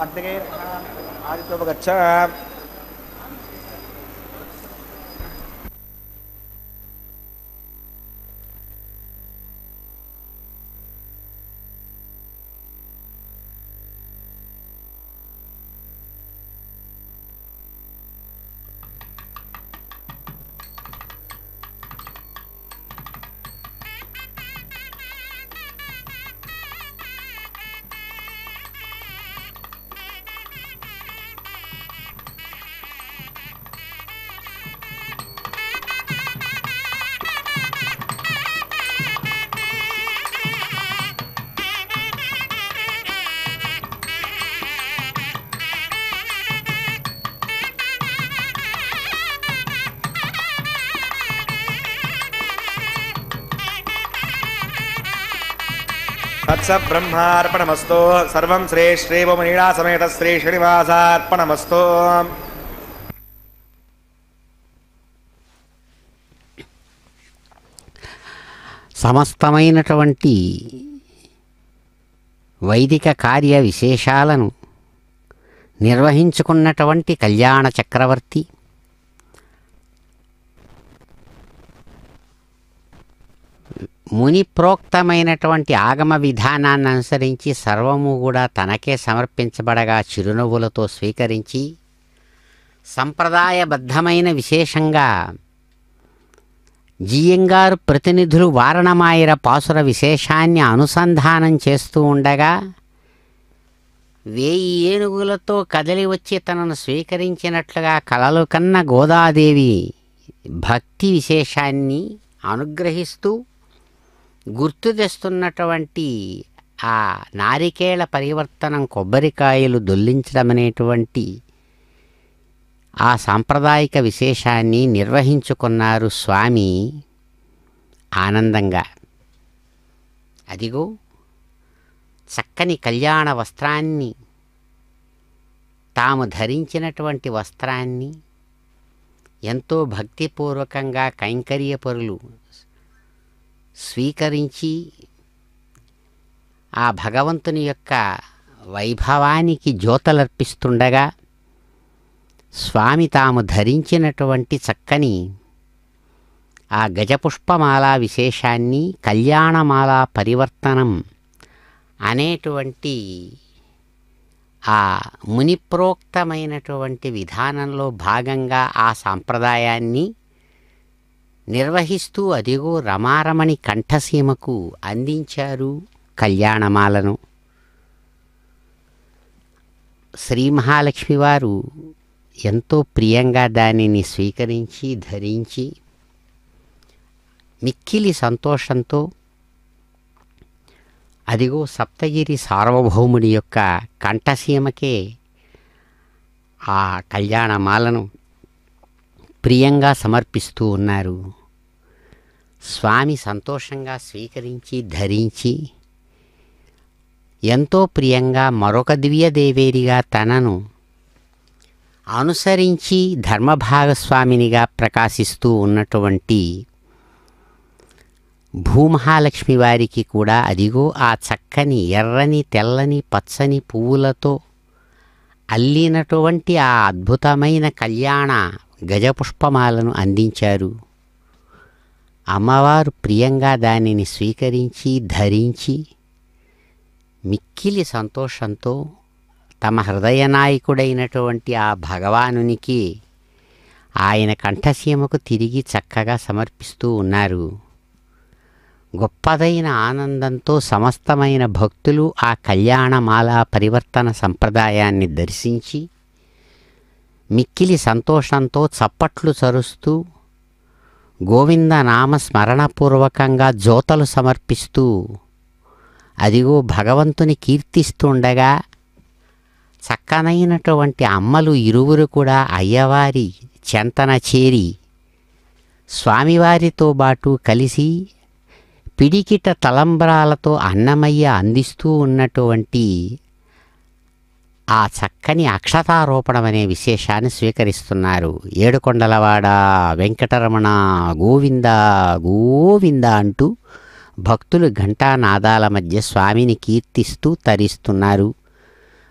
अग्नये नमः आदित्योपगच्छ तत्स ब्रह्मार्पणमस्तु सर्वं श्री श्रीवमनीडा समेत श्री श्रीनिवासार्पणमस्तु సమస్తమైనటువంటి వైదిక కార్య విశేషాలను నిర్వహించుకున్నటువంటి కళ్యాణ చక్రవర్తి ముని ప్రోక్తమైనటువంటి ఆగమ విధానాన్ని అనుసరించి సర్వము కూడా తనకే సమర్పించబడగా చిరునవ్వులతో స్వీకరించి సంప్రదాయబద్ధమైన విశేషంగా జీయంగారు ప్రతినిధులు వారణమాయిర పాసుర విశేషాన్ని అనుసంధానం చేస్తూ ఉండగా 1000 ఏనుగులతో కదలి వచ్చి తనను స్వీకరించినట్లుగా కలలు కన్న గోదాదేవి భక్తి విశేషాన్ని అనుగ్రహిస్తూ గుర్తు తెస్తున్నటువంటి ఆ నారికేళ పరివర్తనం, కొబ్బరికాయలు దొల్లించడం అనేటువంటి ఆ సాంప్రదాయిక విశేషాన్ని నిర్వహించుకున్నారు స్వామి ఆనందంగా. అదిగో చక్కని కళ్యాణ వస్త్రాన్ని, తాము ధరించినటువంటి వస్త్రాన్ని ఎంతో భక్తిపూర్వకంగా కైంకర్యపరులు స్వీకరించి ఆ భగవంతుని యొక్క వైభవానికి జ్యోతలర్పిస్తుండగా స్వామి తాము ధరించినటువంటి చక్కని ఆ గజపుష్పమాల విశేషాన్ని కళ్యాణమాల పరివర్తనం అనేటువంటి ఆ మునిప్రోక్తమైనటువంటి విధానంలో భాగంగా ఆ సాంప్రదాయాన్ని నిర్వహిస్తూ అదిగో రమారమణి కంఠసీమకు అందించారు కళ్యాణమాలను. శ్రీ మహాలక్ష్మి వారు ఎంతో ప్రియంగా దానిని స్వీకరించి ధరించి మిక్కిలి సంతోషంతో అదిగో సప్తగిరి సార్వభౌముడి యొక్క కంఠసీమకే ఆ కళ్యాణమాలను ప్రియంగా సమర్పిస్తూ ఉన్నారు. స్వామి సంతోషంగా స్వీకరించి ధరించి ఎంతో ప్రియంగా మరొక దివ్యదేవేరిగా తనను అనుసరించి ధర్మభాగస్వామినిగా ప్రకాశిస్తూ ఉన్నటువంటి భూమహాలక్ష్మి వారికి కూడా అదిగో ఆ చక్కని ఎర్రని తెల్లని పచ్చని పువ్వులతో అల్లినటువంటి ఆ అద్భుతమైన కళ్యాణ గజపుష్పమాలను అందించారు. అమ్మవారు ప్రియంగా దానిని స్వీకరించి ధరించి మిక్కిలి సంతోషంతో తమ హృదయనాయకుడైనటువంటి ఆ భగవానునికి ఆయన కంఠసీమకు తిరిగి చక్కగా సమర్పిస్తూ ఉన్నారు. గొప్పదైన ఆనందంతో సమస్తమైన భక్తులు ఆ కళ్యాణమాల పరివర్తన సంప్రదాయాన్ని దర్శించి మిక్కిలి సంతోషంతో చప్పట్లు చరుస్తూ గోవింద నామ స్మరణపూర్వకంగా జ్యోతలు సమర్పిస్తూ అదిగో భగవంతుని కీర్తిస్తుండగా చక్కనైనటువంటి అమ్మలు ఇరువురు కూడా అయ్యవారి చెంతన చేరి స్వామివారితో బాటు కలిసి పిడికిట తలంబ్రాలతో అన్నమయ్య అందిస్తూ ఉన్నటువంటి ఆ చక్కని అక్షతారోపణం అనే విశేషాన్ని స్వీకరిస్తున్నారు. ఏడుకొండలవాడ వెంకటరమణ గోవింద గోవింద అంటూ భక్తులు ఘంటానాదాల మధ్య స్వామిని కీర్తిస్తూ తరిస్తున్నారు.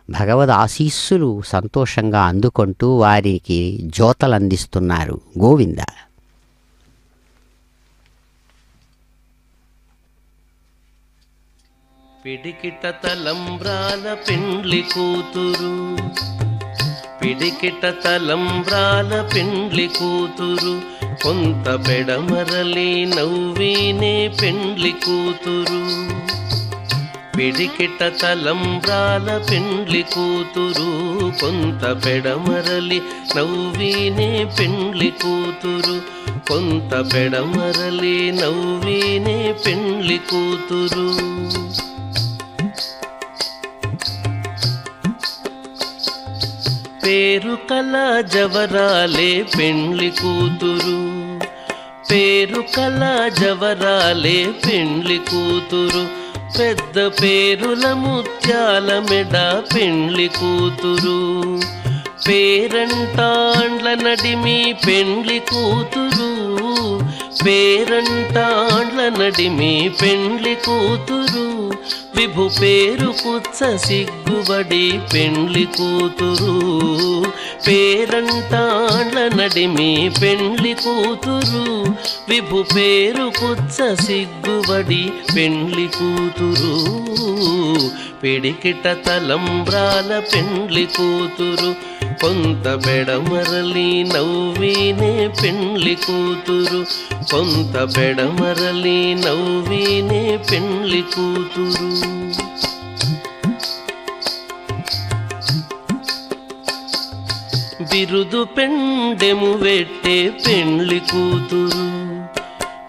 భగవద్ ఆశీస్సులు సంతోషంగా అందుకుంటూ వారికి జ్యోతలు అందిస్తున్నారు. గోవింద. పిడికిట తలంబ్రాల పెండ్లి కూతురు, పిడికిట తలంబ్రాల పెండ్లి కూతురు, కొంత పెడమరలి నవ్వినే పెండ్లి కూతురు. పిడికిట తలంబ్రాల పెండ్లి కూతురు, కొంత పెడమరలి నవ్వినే పెండ్లి కూతురు, కొంత పెడమరలి నవ్వినే పెండ్లి కూతురు. పేరు కల జవరాలే పెండ్లి కూతురు, పేరు కల జవరాలే పెండ్లి కూతురు, పెద్ద పేరుల ముత్యాల మెడ పెండ్లి కూతురు. పేరంటాండ్ల నడిమి పెండ్లి కూతురు, పేరంటాండ్ల నడిమి పెండ్లి కూతురు, విభు పేరు కుచ్చ సిగ్గుబడి పెండ్లి కూతురు. పేరంటాండ్ల నడిమి పెండ్లి కూతురు, విభు పేరు కుచ్చ సిగ్గుబడి పెండ్లి కూతురు. పిడికిట తలంబ్రాల పెండ్లి కూతురు, కొంత బెడమరలి నవ్వినే పెండ్లి కూతురు, కొంత బెడమరలి నవ్వినే పెండ్లి కూతురు. బిరుదు పెండెము వెట్టే పెండ్లి కూతురు,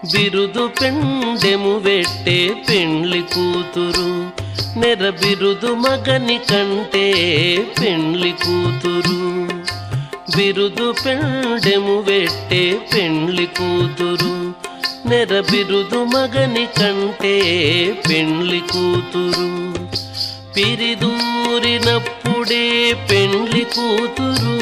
బిరుదు పెండెము వెట్టే పెండ్లి కూతురు నెర బిరుదు మగని కంటే పెండ్లి కూతురు బిరుదు పెండెము వెట్టే పెండ్లి కూతురు నెర బిరుదు మగని కంటే పెండ్లి కూతురు పిరిదూరినప్పుడే పెండ్లి కూతురు